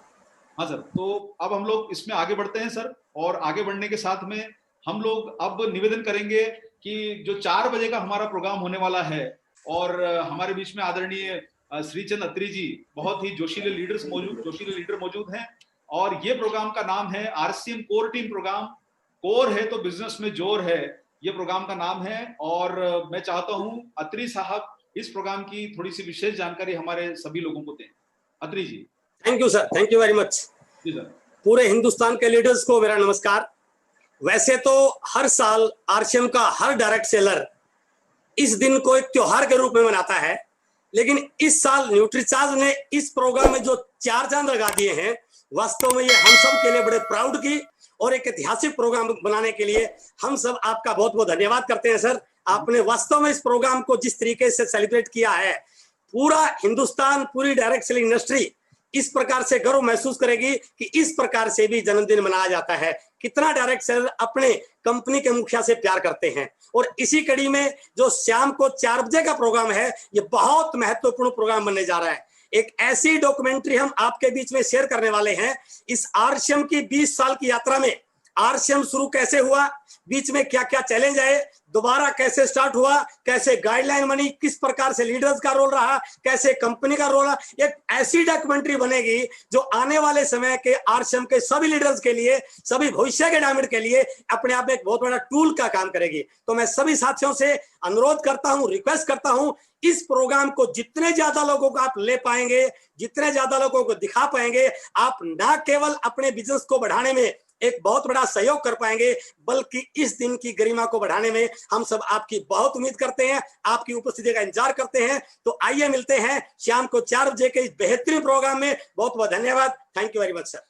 हाँ सर, तो अब हम लोग इसमें आगे बढ़ते हैं सर, और आगे बढ़ने के साथ में हम लोग अब निवेदन करेंगे कि जो 4 बजे का हमारा प्रोग्राम होने वाला है, और हमारे बीच में आदरणीय श्रीचंद अत्री जी, बहुत ही जोशीले लीडर मौजूद हैं, और ये प्रोग्राम का नाम है RCM core team program. Core है तो बिजनेस में जोर है, ये प्रोग्राम का नाम है। और मैं चाहता हूं अत्री साहब इस प्रोग्राम की थोड़ी सी विशेष जानकारी हमारे सभी लोगों को दें। Atri ji. Thank you sir, thank you very much. जी सर। पूरे हिंदुस्तान के लीडर्स को मेरा नमस्कार। वैसे तो हर साल आरसीएम का हर डायरेक्ट सेलर इस दिन को एक त्योहार के रूप में मनाता है, लेकिन इस साल न्यूट्रीचार्ज ने इस प्रोग्राम में जो 4 चांद लगा दिए हैं, वास्तव में ये हम सब के लिए बड़े प्राउड की और एक ऐतिहासिक प्रोग्राम बनाने के लिए हम सब आपका बहुत बहुत धन्यवाद करते हैं सर। आपने वास्तव में इस प्रोग्राम को जिस तरीके से सेलिब्रेट किया है, पूरा हिंदुस्तान, पूरी डायरेक्ट सेलिंग इंडस्ट्री इस प्रकार से गर्व महसूस करेगी कि इस प्रकार से भी जन्मदिन मनाया जाता है। कितना डायरेक्ट सेलर अपने कंपनी के मुखिया से प्यार करते हैं। और इसी कड़ी में जो शाम को 4 बजे का प्रोग्राम है, ये बहुत महत्वपूर्ण प्रोग्राम बनने जा रहा है। एक ऐसी डॉक्यूमेंट्री हम आपके बीच में शेयर करने वाले हैं। इस आरसीएम की 20 साल की यात्रा में आरसीएम शुरू कैसे हुआ, बीच में क्या क्या चैलेंज आए, दोबारा कैसे स्टार्ट हुआ, कैसे गाइडलाइन बनी, किस प्रकार से लीडर्स का रोल रहा, कैसे कंपनी का रोल रहा। एक ऐसी डॉक्यूमेंट्री बनेगी जो आने वाले समय के आरसीएम के सभी लीडर्स के लिए, सभी भविष्य के डायमंड के लिए अपने आप में एक बहुत बड़ा टूल का काम करेगी। तो मैं सभी साथियों से अनुरोध करता हूं, रिक्वेस्ट करता हूं, इस प्रोग्राम को जितने ज्यादा लोगों को आप ले पाएंगे, जितने ज्यादा लोगों को दिखा पाएंगे, आप न केवल अपने बिजनेस को बढ़ाने में एक बहुत बड़ा सहयोग कर पाएंगे, बल्कि इस दिन की गरिमा को बढ़ाने में हम सब आपकी बहुत उम्मीद करते हैं, आपकी उपस्थिति का इंतजार करते हैं। तो आइए मिलते हैं शाम को 4 बजे के इस बेहतरीन प्रोग्राम में। बहुत बहुत धन्यवाद। Thank you very much sir.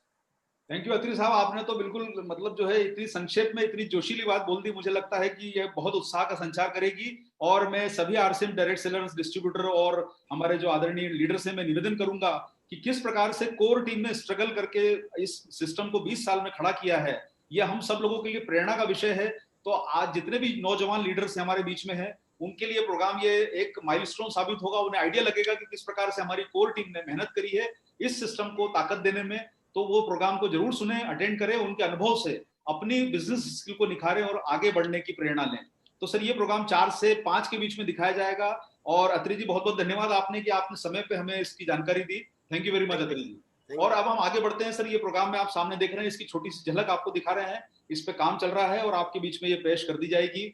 Thank you Atri साहब, आपने तो बिल्कुल मतलब जो है इतनी संक्षेप में इतनी जोशीली बात बोल दी, मुझे लगता है कि यह बहुत उत्साह का संचार करेगी। और मैं सभी आरसीएम डायरेक्ट सेलर्स, डिस्ट्रीब्यूटर और हमारे जो आदरणीय लीडर्स हैं, मैं निवेदन करूंगा कि किस प्रकार से कोर टीम ने स्ट्रगल करके इस सिस्टम को 20 साल में खड़ा किया है, यह हम सब लोगों के लिए प्रेरणा का विषय है। तो आज जितने भी नौजवान लीडर्स हमारे बीच में हैं, उनके लिए प्रोग्राम ये एक माइलस्टोन साबित होगा। उन्हें आइडिया लगेगा कि किस प्रकार से हमारी कोर टीम ने मेहनत करी है इस सिस्टम को ताकत देने में। तो वो प्रोग्राम को जरूर सुने, अटेंड करें, उनके अनुभव से अपनी बिजनेस स्किल को निखारें और आगे बढ़ने की प्रेरणा लें। तो सर ये प्रोग्राम 4 से 5 के बीच में दिखाया जाएगा। और अत्री जी बहुत बहुत धन्यवाद आपने कि आपने समय पे हमें इसकी जानकारी दी। थैंक यू वेरी मच अत्री जी। और अब हम आगे बढ़ते हैं सर। ये प्रोग्राम में आप सामने देख रहे हैं, इसकी छोटी सी झलक आपको दिखा रहे हैं। इस पे काम चल रहा है और आपके बीच में ये पेश कर दी जाएगी।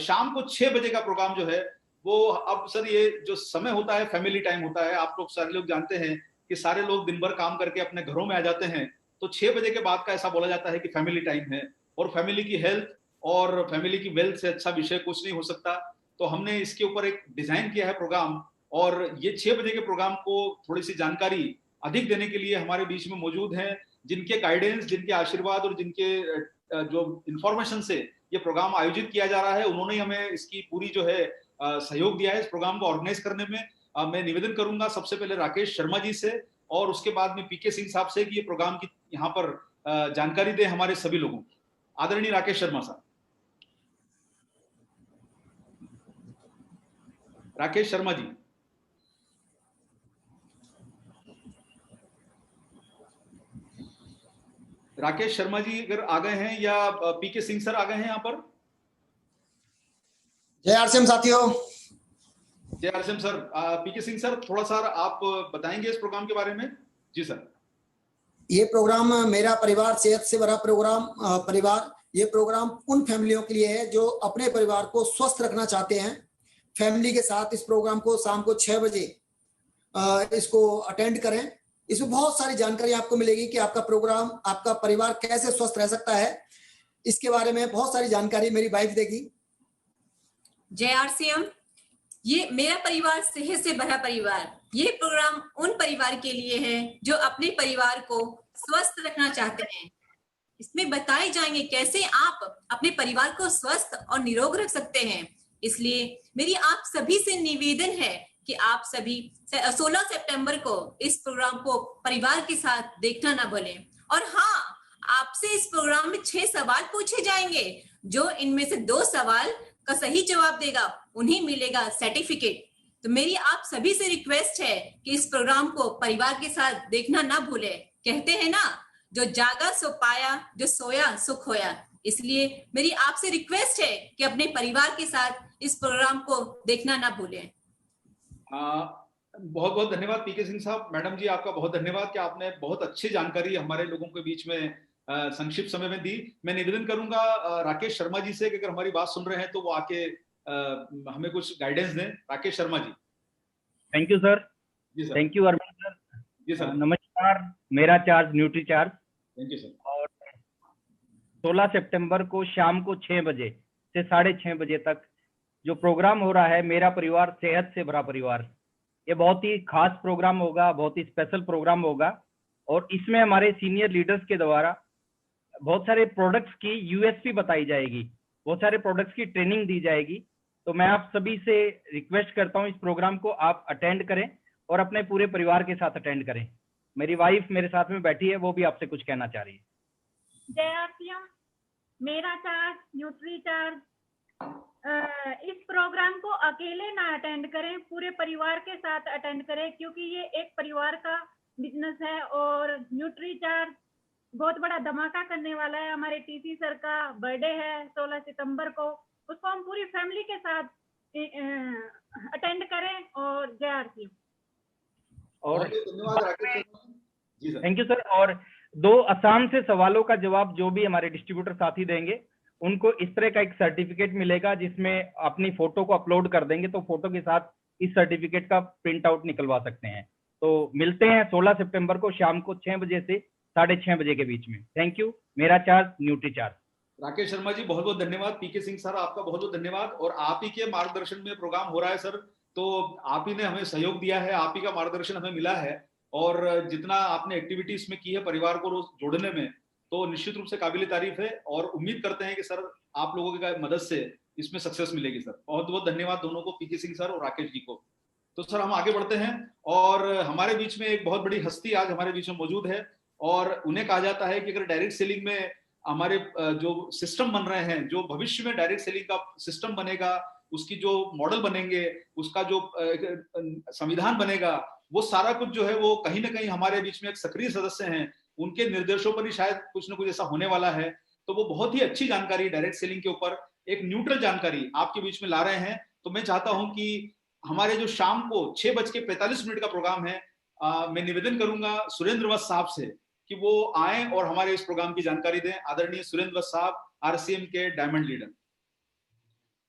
शाम को 6 बजे का प्रोग्राम जो है वो, अब सर ये जो समय होता है फैमिली टाइम होता है। आप लोग सारे लोग जानते हैं कि सारे लोग दिन भर काम करके अपने घरों में आ जाते हैं, तो 6 बजे के बाद का ऐसा बोला जाता है कि फैमिली टाइम है। और फैमिली की हेल्थ और फैमिली की वेल्थ से अच्छा विषय कुछ नहीं हो सकता। तो हमने इसके ऊपर एक डिजाइन किया है प्रोग्राम, और ये 6 बजे के प्रोग्राम को थोड़ी सी जानकारी अधिक देने के लिए हमारे बीच में मौजूद हैं, जिनके गाइडेंस, जिनके आशीर्वाद और जिनके जो इंफॉर्मेशन से ये प्रोग्राम आयोजित किया जा रहा है, उन्होंने हमें इसकी पूरी जो है सहयोग दिया है इस प्रोग्राम को ऑर्गेनाइज करने में। मैं निवेदन करूंगा सबसे पहले राकेश शर्मा जी से और उसके बाद में पीके सिंह साहब से कि ये प्रोग्राम की यहाँ पर जानकारी दे हमारे सभी लोगों को। आदरणीय राकेश शर्मा साहब। राकेश शर्मा जी। राकेश शर्मा जी अगर आ गए हैं, या पीके सिंह सर आ गए हैं यहाँ पर। जय आरसीएम साथियों। जय आरसीएम सर। पीके सिंह सर थोड़ा सा आप बताएंगे इस प्रोग्राम के बारे में। जी सर। ये प्रोग्राम मेरा परिवार सेहत से भरा प्रोग्राम परिवार, ये प्रोग्राम उन फैमिलियों के लिए है जो अपने परिवार को स्वस्थ रखना चाहते हैं। फैमिली के साथ इस प्रोग्राम को शाम को 6 बजे इसको अटेंड करें। इसमें बहुत सारी जानकारी आपको मिलेगी कि आपका प्रोग्राम, आपका परिवार कैसे स्वस्थ रह सकता है। इसके बारे में बहुत सारी जानकारी मेरी वाइफ देगी। जय आरसीएम। ये मेरा परिवार सेहत से भरा परिवार, ये प्रोग्राम उन परिवार के लिए है जो अपने परिवार को स्वस्थ रखना चाहते हैं। इसमें बताए जाएंगे कैसे आप अपने परिवार को स्वस्थ और निरोग रख सकते हैं। इसलिए मेरी आप सभी से निवेदन है कि आप सभी 16 सितंबर को इस प्रोग्राम को परिवार के साथ देखना ना भूलें। और हाँ, आपसे इस प्रोग्राम में 6 सवाल पूछे जाएंगे। जो इनमें से 2 सवाल का सही जवाब देगा उन्हें मिलेगा सर्टिफिकेट। तो मेरी आप सभी से रिक्वेस्ट है कि इस प्रोग्राम को परिवार के साथ देखना ना भूलें। कहते हैं ना, जो जागा सो पाया, जो सोया सो खोया। इसलिए मेरी आपसे रिक्वेस्ट है कि अपने परिवार के साथ इस प्रोग्राम को देखना ना भूलें। बहुत बहुत धन्यवाद पीके सिंह साहब। मैडम जी आपका बहुत धन्यवाद कि आपने बहुत अच्छी जानकारी हमारे लोगों के बीच में संक्षिप्त समय में दी। मैं निवेदन करूंगा राकेश शर्मा जी से कि अगर हमारी बात सुन रहे हैं तो वो आके हमें कुछ गाइडेंस दें। Rakesh Sharma ji. Thank you sir. जी sir. Thank you Arvind sir. जी सर। नमस्कार, मेरा चार्ज न्यूट्री चार्ज। Thank you sir. और 16 सितंबर को शाम को 6 बजे से 6:30 बजे तक जो प्रोग्राम हो रहा है, मेरा परिवार सेहत से भरा परिवार, ये बहुत ही खास प्रोग्राम होगा, बहुत ही स्पेशल प्रोग्राम होगा। और इसमें हमारे सीनियर लीडर्स के द्वारा बहुत सारे प्रोडक्ट्स की यूएसपी बताई जाएगी, बहुत सारे प्रोडक्ट्स की ट्रेनिंग दी जाएगी। तो मैं आप सभी से रिक्वेस्ट करता हूं इस प्रोग्राम को आप अटेंड करें और अपने पूरे परिवार के साथ अटेंड करें। मेरी वाइफ मेरे साथ में बैठी है, वो भी आपसे कुछ कहना चाह रही है। जय आरसीएम, मेरा चार्ज न्यूट्री चार्ज। इस प्रोग्राम को अकेले ना अटेंड करें, पूरे परिवार के साथ अटेंड करें, क्योंकि ये एक परिवार का बिजनेस है और न्यूट्री चार्ज बहुत बड़ा धमाका करने वाला है। हमारे टीसी सर का बर्थडे है 16 सितंबर को, उसको हम पूरी फैमिली के साथ अटेंड करें। और जय आरसीएम। और धन्यवाद राकेश। जी सर। Thank you sir. और 2 आसान से सवालों का जवाब जो भी हमारे डिस्ट्रीब्यूटर साथी देंगे, उनको इस तरह का एक सर्टिफिकेट मिलेगा जिसमें अपनी फोटो को अपलोड कर देंगे, तो फोटो के साथ इस सर्टिफिकेट का प्रिंट आउट निकलवा सकते हैं। तो मिलते हैं 16 सितंबर को शाम को 6 बजे से 6:30 बजे के बीच में। Thank you. मेरा चार्ज न्यूट्री चार्ज। राकेश शर्मा जी बहुत बहुत धन्यवाद। पीके सिंह सर आपका बहुत बहुत धन्यवाद। और आप ही के मार्गदर्शन में प्रोग्राम हो रहा है सर, तो आप ही ने हमें सहयोग दिया है, आप ही का मार्गदर्शन हमें मिला है। और जितना आपने एक्टिविटी इसमें की है परिवार को रोज जोड़ने में, तो निश्चित रूप से काबिल तारीफ है। और उम्मीद करते हैं कि सर आप लोगों की मदद से इसमें सक्सेस मिलेगी सर। बहुत बहुत धन्यवाद दोनों को, पीके सिंह सर और राकेश जी को। तो सर हम आगे बढ़ते हैं और हमारे बीच में एक बहुत बड़ी हस्ती आज हमारे बीच में मौजूद है। और उन्हें कहा जाता है कि अगर डायरेक्ट सेलिंग में हमारे जो सिस्टम बन रहे हैं, जो भविष्य में डायरेक्ट सेलिंग का सिस्टम बनेगा, उसकी जो मॉडल बनेंगे, उसका जो संविधान बनेगा, वो सारा कुछ जो है वो कहीं ना कहीं हमारे बीच में एक सक्रिय सदस्य हैं, उनके निर्देशों पर ही शायद कुछ ना कुछ ऐसा होने वाला है। तो वो बहुत ही अच्छी जानकारी डायरेक्ट सेलिंग के ऊपर, एक न्यूट्रल जानकारी आपके बीच में ला रहे हैं। तो मैं चाहता हूं कि हमारे जो शाम को 6:45 का प्रोग्राम है, मैं निवेदन करूंगा सुरेंद्र वत्स साहब से कि वो आए और हमारे इस प्रोग्राम की जानकारी दें। आदरणीय सुरेंद्र वत्स साहब, आरसीएम के diamond leader.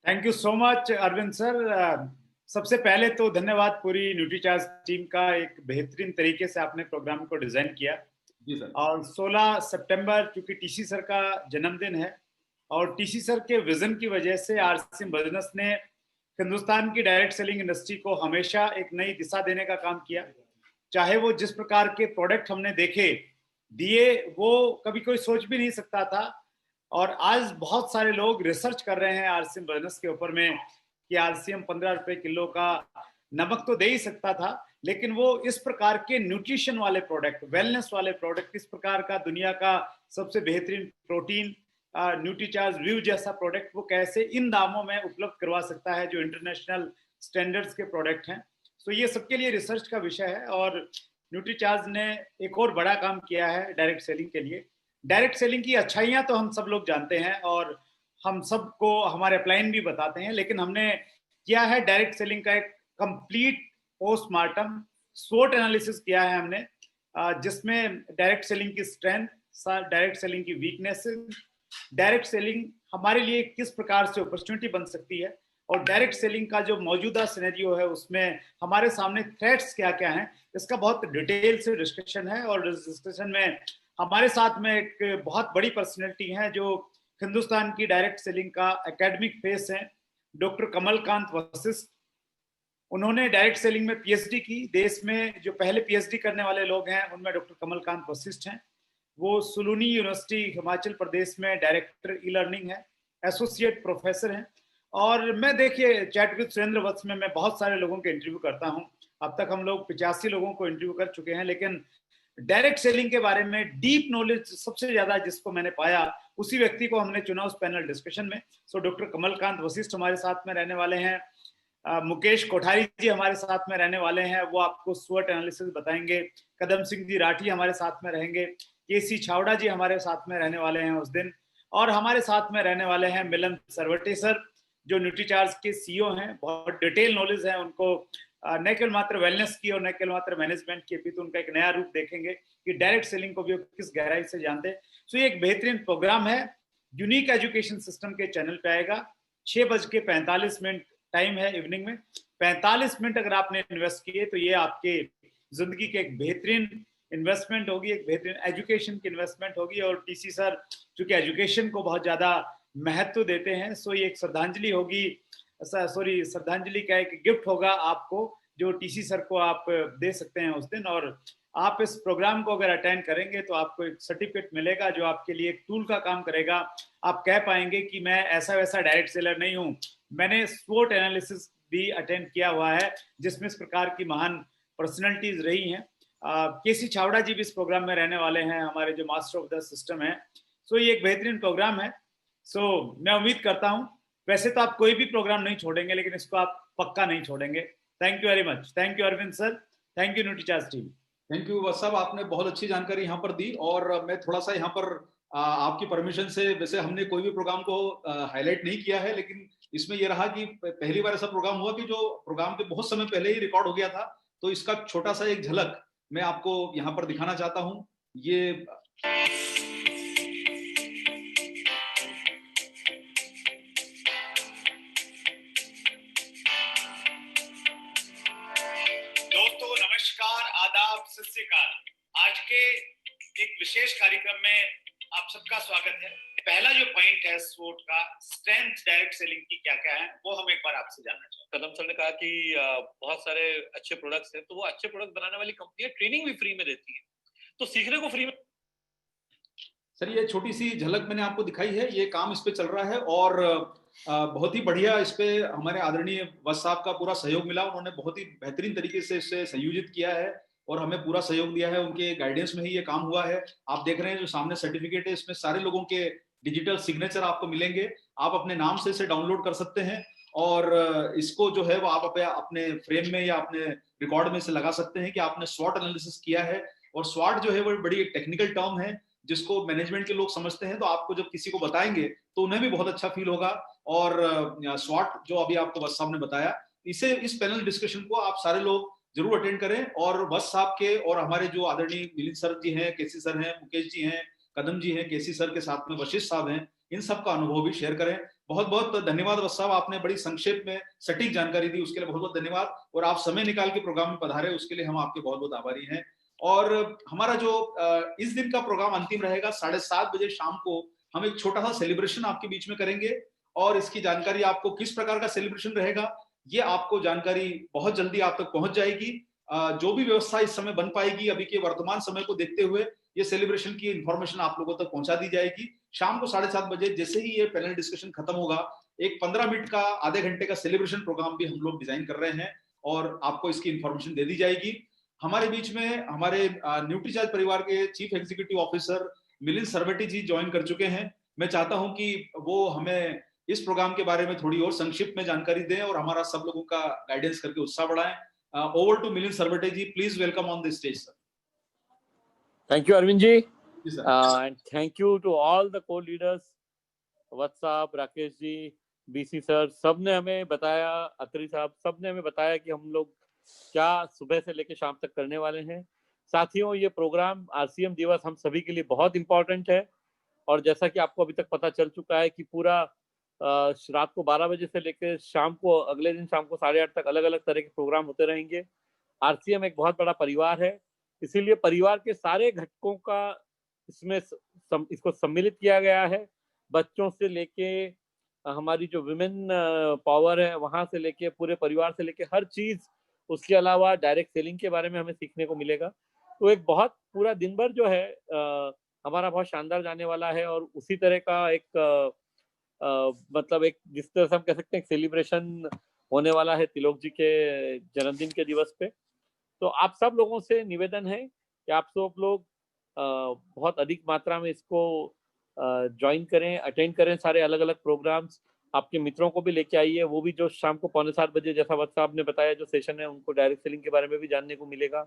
Thank you so much Arvind sir. सबसे पहले तो धन्यवाद पूरी न्यूट्रीचार्ज टीम का, एक बेहतरीन तरीके से आपने प्रोग्राम को डिजाइन किया। जी सर। और 16 सितंबर क्योंकि टीसी सर का जन्मदिन है और टीसी सर के विजन की वजह से आरसीएम बिजनेस ने हिंदुस्तान की डायरेक्ट सेलिंग इंडस्ट्री को हमेशा एक नई दिशा देने का काम किया। चाहे वो जिस प्रकार के प्रोडक्ट हमने दिए वो कभी कोई सोच भी नहीं सकता था। और आज बहुत सारे लोग रिसर्च कर रहे हैं आरसीएम बिजनेस के ऊपर में कि आरसीएम 15 रुपए किलो का नमक तो दे ही सकता था, लेकिन वो इस प्रकार के न्यूट्रिशन वाले प्रोडक्ट, वेलनेस वाले प्रोडक्ट, इस प्रकार का दुनिया का सबसे बेहतरीन प्रोटीन न्यूट्रीचार्ज व्यू जैसा प्रोडक्ट वो कैसे इन दामों में उपलब्ध करवा सकता है जो इंटरनेशनल स्टैंडर्ड्स के प्रोडक्ट हैं। तो ये सबके लिए रिसर्च का विषय है। और न्यूट्रीचार्ज ने एक और बड़ा काम किया है डायरेक्ट सेलिंग के लिए। डायरेक्ट सेलिंग की अच्छाइयाँ तो हम सब लोग जानते हैं और हम सबको हमारे अपलाइन भी बताते हैं, लेकिन हमने किया है डायरेक्ट सेलिंग का एक कंप्लीट पोस्टमार्टम स्वॉट एनालिसिस किया है हमने, जिसमें डायरेक्ट सेलिंग की स्ट्रेंथ, डायरेक्ट सेलिंग की वीकनेसेस, डायरेक्ट सेलिंग हमारे लिए किस प्रकार से अपॉर्चुनिटी बन सकती है और डायरेक्ट सेलिंग का जो मौजूदा सिनेरियो है उसमें हमारे सामने थ्रेट्स क्या क्या हैं, इसका बहुत डिटेल से डिस्कशन है। और इस डिस्कशन में हमारे साथ में एक बहुत बड़ी पर्सनैलिटी है जो हिंदुस्तान की डायरेक्ट सेलिंग का एकेडमिक फेस है, डॉक्टर कमलकांत वशिष्ठ। उन्होंने डायरेक्ट सेलिंग में पीएचडी की। देश में जो पहले पीएचडी करने वाले लोग हैं उनमें डॉक्टर कमलकांत वशिष्ठ हैं। वो सुलूनी यूनिवर्सिटी हिमाचल प्रदेश में डायरेक्टर ई लर्निंग है, एसोसिएट प्रोफेसर हैं। और मैं देखिए चैट विद सुरेंद्र वत्स में मैं बहुत सारे लोगों के इंटरव्यू करता हूं। अब तक हम लोग 85 लोगों को इंटरव्यू कर चुके हैं, लेकिन डायरेक्ट सेलिंग के बारे में डीप नॉलेज सबसे ज्यादा जिसको मैंने पाया उसी व्यक्ति को हमने चुना उस पैनल डिस्कशन में। सो डॉक्टर कमलकांत वशिष्ठ हमारे साथ में रहने वाले हैं। मुकेश कोठारी जी हमारे साथ में रहने वाले हैं, वो आपको स्वॉट एनालिसिस बताएंगे। कदम सिंह जी राठी हमारे साथ में रहेंगे। केसी छावड़ा जी हमारे साथ में रहने वाले हैं उस दिन। और हमारे साथ में रहने वाले हैं मिलन सरवटे सर, जो न्यूट्रीचार्ज के सीईओ हैं। बहुत डिटेल नॉलेज है उनको न केवल मात्र वेलनेस की और न केवल मात्र मैनेजमेंट की, तो उनका एक नया रूप देखेंगे कि डायरेक्ट सेलिंग को भी किस गहराई से जानते हैं। सो ये एक बेहतरीन प्रोग्राम है, यूनिक एजुकेशन सिस्टम के चैनल पे आएगा। 6:45 टाइम है इवनिंग में। 45 मिनट अगर आपने इन्वेस्ट किए तो ये आपके जिंदगी के एक बेहतरीन इन्वेस्टमेंट होगी, एक बेहतरीन एजुकेशन की इन्वेस्टमेंट होगी। और टीसी सर चूंकि एजुकेशन को बहुत ज्यादा महत्व देते हैं, सो ये एक श्रद्धांजलि होगी, श्रद्धांजलि का एक गिफ्ट होगा आपको, जो टीसी सर को आप दे सकते हैं उस दिन। और आप इस प्रोग्राम को अगर अटेंड करेंगे तो आपको एक सर्टिफिकेट मिलेगा जो आपके लिए एक टूल का काम करेगा। आप कह पाएंगे कि मैं ऐसा वैसा डायरेक्ट सेलर नहीं हूं, मैंने स्वोट एनालिसिस भी अटेंड किया हुआ है जिसमें इस प्रकार की महान पर्सनैलिटीज रही हैं। केसी छावड़ा जी भी इस प्रोग्राम में रहने वाले हैं, हमारे जो मास्टर ऑफ द सिस्टम है। सो ये एक बेहतरीन प्रोग्राम है। सो मैं उम्मीद करता हूं, वैसे तो आप कोई भी प्रोग्राम नहीं छोड़ेंगे, लेकिन इसको आप पक्का नहीं छोड़ेंगे। Thank you very much. Thank you Arvind sir, thank you Nutricharge team. Thank you Vatsav, आपने बहुत अच्छी जानकारी यहाँ पर दी। और मैं थोड़ा सा यहाँ पर आपकी परमिशन से, वैसे हमने कोई भी प्रोग्राम को हाईलाइट नहीं किया है, लेकिन इसमें यह रहा कि पहली बार ऐसा प्रोग्राम हुआ कि जो प्रोग्राम के बहुत समय पहले ही रिकॉर्ड हो गया था, तो इसका छोटा सा एक झलक मैं आपको यहाँ पर दिखाना चाहता हूँ। ये दोस्तों नमस्कार, आदाब, सत श्री अकाल। आज के एक विशेष कार्यक्रम में आप सबका स्वागत है। पहला जो पॉइंट है स्वोट का, स्ट्रेंथ डायरेक्ट सेलिंग की क्या क्या है, वो हम एक बार आपसे जानना चाहते हैं। कदम सर ने कहा कि बहुत सारे अच्छे प्रोडक्ट्स हैं, तो वो अच्छे प्रोडक्ट बनाने वाली कंपनियां ट्रेनिंग भी फ्री में देती है, तो सीखने को फ्री में। सर ये छोटी सी झलक मैंने आपको दिखाई है, ये काम इस पे चल रहा है और बहुत ही बढ़िया इस पे हमारे आदरणीय वत्स साहब का पूरा सहयोग मिला। उन्होंने बहुत ही बेहतरीन तरीके से इसे संयोजित किया है और हमें पूरा सहयोग दिया है। उनके गाइडेंस में ही ये काम हुआ है। आप देख रहे हैं जो सामने सर्टिफिकेट है, इसमें सारे लोगों के डिजिटल सिग्नेचर आपको मिलेंगे। आप अपने नाम से इसे डाउनलोड कर सकते हैं और इसको जो है वो आप अपने फ्रेम में या अपने रिकॉर्ड में से लगा सकते हैं कि आपने स्वॉट एनालिसिस किया है। और स्वॉट जो है वो बड़ी एक टेक्निकल टर्म है जिसको मैनेजमेंट के लोग समझते हैं, तो आपको जब किसी को बताएंगे तो उन्हें भी बहुत अच्छा फील होगा। और स्वॉट जो अभी आपको वत्स साहब ने बताया, इसे इस पैनल डिस्कशन को आप सारे लोग जरूर अटेंड करें। और वत्स साहब के और हमारे जो आदरणीय मिलिंद सर जी हैं, केसी सर हैं, मुकेश जी हैं, कदम जी हैं, केसी सर के साथ में वशिष्ठ साहब हैं, इन सब का अनुभव भी शेयर करें। बहुत बहुत धन्यवाद वत्स साहब, आपने बड़ी संक्षेप में सटीक जानकारी दी, उसके लिए बहुत बहुत धन्यवाद। और आप समय निकाल के प्रोग्राम में पधारे, उसके लिए हम आपके बहुत बहुत आभारी हैं। और हमारा जो इस दिन का प्रोग्राम अंतिम रहेगा 7:30 बजे शाम को, हम एक छोटा सा सेलिब्रेशन आपके बीच में करेंगे। और इसकी जानकारी आपको किस प्रकार का सेलिब्रेशन रहेगा, ये आपको जानकारी बहुत जल्दी आप तक पहुंच जाएगी। जो भी व्यवस्था इस समय बन पाएगी, अभी के वर्तमान समय को देखते हुए ये सेलिब्रेशन की इंफॉर्मेशन आप लोगों तक पहुंचा दी जाएगी। शाम को 7:30 बजे जैसे ही ये पैनल डिस्कशन खत्म होगा, एक 15 मिनट का, आधे घंटे का सेलिब्रेशन प्रोग्राम भी हम लोग डिजाइन कर रहे हैं और आपको इसकी इंफॉर्मेशन दे दी जाएगी। हमारे बीच में हमारे न्यूट्रीचार्ज परिवार के चीफ एग्जीक्यूटिव ऑफिसर मिलिंद सरवटी जी ज्वाइन कर चुके हैं। मैं चाहता हूं कि वो हमें इस प्रोग्राम के बारे में थोड़ी और संक्षिप्त में जानकारी दें और हमारा सब लोगों का गाइडेंस करके उत्साह बढ़ाएं। Over to Milind Sarwate ji, please welcome on the stage sir. Thank you Arvind ji, and thank you to all the co leaders, Vats साहब, राकेश जी, बीसी सर, सब ने हमें बताया, अत्री साहब, सब ने हमें बताया कि हम लोग क्या सुबह से लेकर शाम तक करने वाले हैं। साथियों, ये प्रोग्राम आरसीएम दिवस हम सभी के लिए बहुत इंपॉर्टेंट है और जैसा कि आपको अभी तक पता चल चुका है कि पूरा रात को 12 बजे से लेकर शाम को, अगले दिन शाम को 8:30 तक अलग अलग तरह के प्रोग्राम होते रहेंगे। आरसीएम एक बहुत बड़ा परिवार है, इसीलिए परिवार के सारे घटकों का इसमें इसको सम्मिलित किया गया है। बच्चों से लेके हमारी जो विमेन पावर है वहां से लेके पूरे परिवार से लेके हर चीज, उसके अलावा डायरेक्ट सेलिंग के बारे में हमें सीखने को मिलेगा। तो एक बहुत पूरा दिन भर जो है हमारा बहुत शानदार जाने वाला है और उसी तरह का एक मतलब एक जिस तरह से हम कह सकते हैं सेलिब्रेशन होने वाला है तिलोक जी के जन्मदिन के दिवस पे। तो आप सब लोगों से निवेदन है कि आप सब लोग बहुत अधिक मात्रा में इसको ज्वाइन करें, अटेंड करें सारे अलग अलग प्रोग्राम्स। आपके मित्रों को भी लेके आइए, वो भी जो शाम को 7:45 बजे जैसा वत्स साहब ने बताया जो सेशन है, उनको डायरेक्ट सेलिंग के बारे में भी जानने को मिलेगा।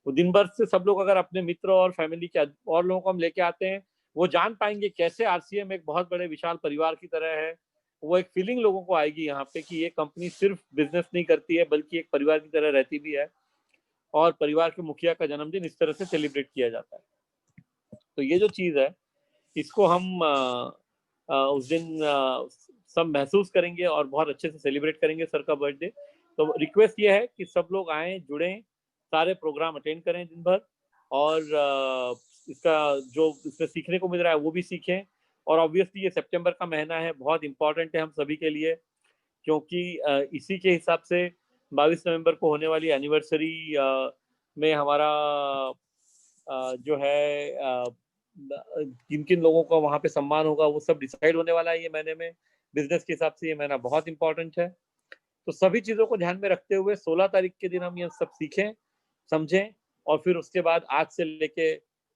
वो दिन भर से सब लोग अगर अपने मित्र और फैमिली के और लोगों को हम लेके आते हैं, वो जान पाएंगे कैसे आरसीएम एक बहुत बड़े विशाल परिवार की तरह है, वो एक फीलिंग लोगों को आएगी यहाँ पे कि ये कंपनी सिर्फ बिजनेस नहीं करती है बल्कि एक परिवार की तरह रहती भी है, और परिवार के मुखिया का जन्मदिन इस तरह से सेलिब्रेट किया जाता है। तो ये जो चीज है इसको हम उस दिन सब महसूस करेंगे और बहुत अच्छे से सेलिब्रेट करेंगे सर का बर्थडे। तो रिक्वेस्ट ये है कि सब लोग आएं, जुड़ें, सारे प्रोग्राम अटेंड करें दिन भर, और इसका जो इसमें सीखने को मिल रहा है वो भी सीखें। और ऑब्वियसली ये सितंबर का महीना है, बहुत इंपॉर्टेंट है हम सभी के लिए, क्योंकि इसी के हिसाब से 22 नवंबर को होने वाली एनिवर्सरी में हमारा जो है किन किन लोगों का वहाँ पे सम्मान होगा वो सब डिसाइड होने वाला है ये महीने में। बिजनेस के हिसाब से ये महीना बहुत इंपॉर्टेंट है। तो सभी चीज़ों को ध्यान में रखते हुए 16 तारीख के दिन हम ये सब सीखें, समझें, और फिर उसके बाद आज से लेके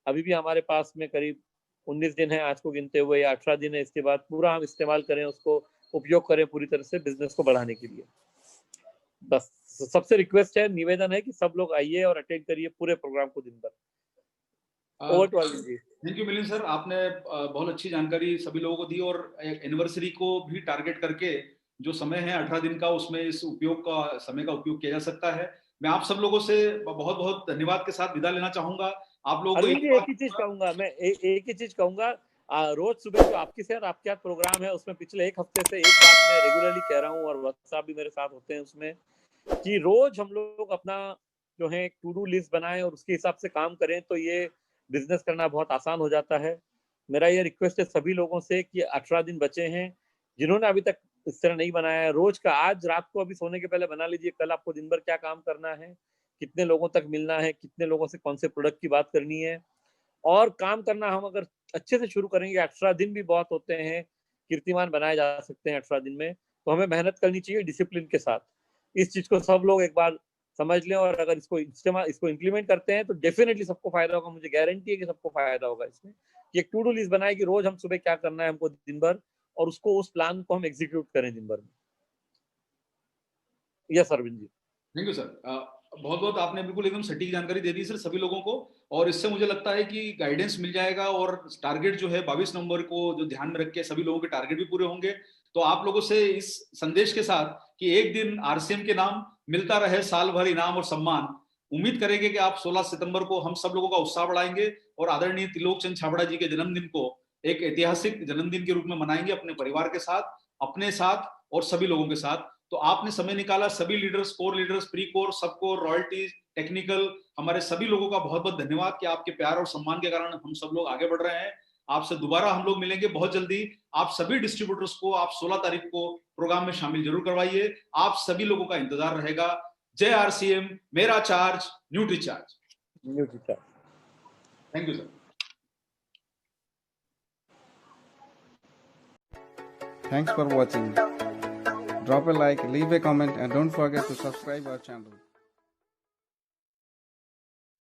अभी भी हमारे पास में करीब 19 दिन है आज को गिनते हुए, या 18 दिन है, इसके बाद पूरा हम इस्तेमाल करें, उसको उपयोग करें पूरी तरह से बिजनेस को बढ़ाने के लिए। बस सबसे रिक्वेस्ट है, निवेदन है कि सब लोग आइए और अटेंड करिए पूरे प्रोग्राम को दिन भर। Over to Arvind ji. Thank you Milind sir, आपने बहुत अच्छी जानकारी सभी लोगों को दी, और एनिवर्सरी को भी टारगेट करके जो समय है 18 दिन का, उसमें इस उपयोग का समय का उपयोग किया जा सकता है। मैं आप सब लोगों से बहुत बहुत धन्यवाद के साथ विदा लेना चाहूंगा। आप लोगों को एक ही चीज कहूंगा, मैं एक ही चीज कहूंगा, रोज सुबह जो आपके साथ प्रोग्राम है उसमें पिछले एक हफ्ते से एक बात मैं रेगुलरली कह रहा हूँ, और व्हाट्सएप भी मेरे साथ होते हैं उसमें, कि रोज हम लोग अपना जो है टू डू लिस्ट बनाएं और उसके हिसाब से काम करें, तो ये बिजनेस करना बहुत आसान हो जाता है। मेरा ये रिक्वेस्ट है सभी लोगों से कि 18 दिन बचे हैं, जिन्होंने अभी तक इस तरह नहीं बनाया है, रोज का आज रात को अभी सोने के पहले बना लीजिए, कल आपको दिन भर क्या काम करना है, कितने लोगों तक मिलना है, कितने लोगों से कौन से प्रोडक्ट की बात करनी है, और काम करना हम अगर अच्छे से शुरू करेंगे, 18 दिन भी बहुत होते हैं, कीर्तिमान बनाए जा सकते हैं 18 दिन में। तो हमें मेहनत करनी चाहिए डिसिप्लिन के साथ। इस चीज को सब लोग एक बार समझ लें, और अगर इसको इम्प्लीमेंट करते हैं तो डेफिनेटली सबको फायदा होगा। मुझे गारंटी है कि सबको फायदा होगा इसमें। एक टू डू लिस्ट बनाए कि रोज हम सुबह क्या करना है हमको दिन भर, और उसको उस प्लान को हम एग्जीक्यूट करें दिन भर में। Yes Arvind ji. Thank you sir, बहुत बहुत आपने बिल्कुल एकदम सटीक जानकारी दे दी सर सभी लोगों को, और इससे मुझे लगता है कि गाइडेंस मिल जाएगा, और टारगेट जो है 22 नवंबर को जो ध्यान में रख के सभी लोगों के टारगेट भी पूरे होंगे। तो आप लोगों से इस संदेश के साथ कि एक दिन आरसीएम के नाम मिलता रहे साल भर इनाम और सम्मान, उम्मीद करेंगे कि आप 16 सितंबर को हम सब लोगों का उत्साह बढ़ाएंगे, और आदरणीय त्रिलोक चंद छाबड़ा जी के जन्मदिन को एक ऐतिहासिक जन्मदिन के रूप में मनाएंगे अपने परिवार के साथ, अपने साथ और सभी लोगों के साथ। तो आपने समय निकाला, सभी leaders, core leaders, pre core, सबको, रॉयल्टीज, टेक्निकल, हमारे सभी लोगों का बहुत बहुत धन्यवाद कि आपके प्यार और सम्मान के कारण हम सब लोग आगे बढ़ रहे हैं। आपसे दोबारा हम लोग मिलेंगे बहुत जल्दी। आप सभी डिस्ट्रीब्यूटर्स को आप 16 तारीख को प्रोग्राम में शामिल जरूर करवाइए। आप सभी लोगों का इंतजार रहेगा। जय आरसीएम, मेरा चार्ज, न्यूट्री चार्ज। Thank you sir. Thanks for watching. Drop a like, leave a comment, and don't forget to subscribe our channel.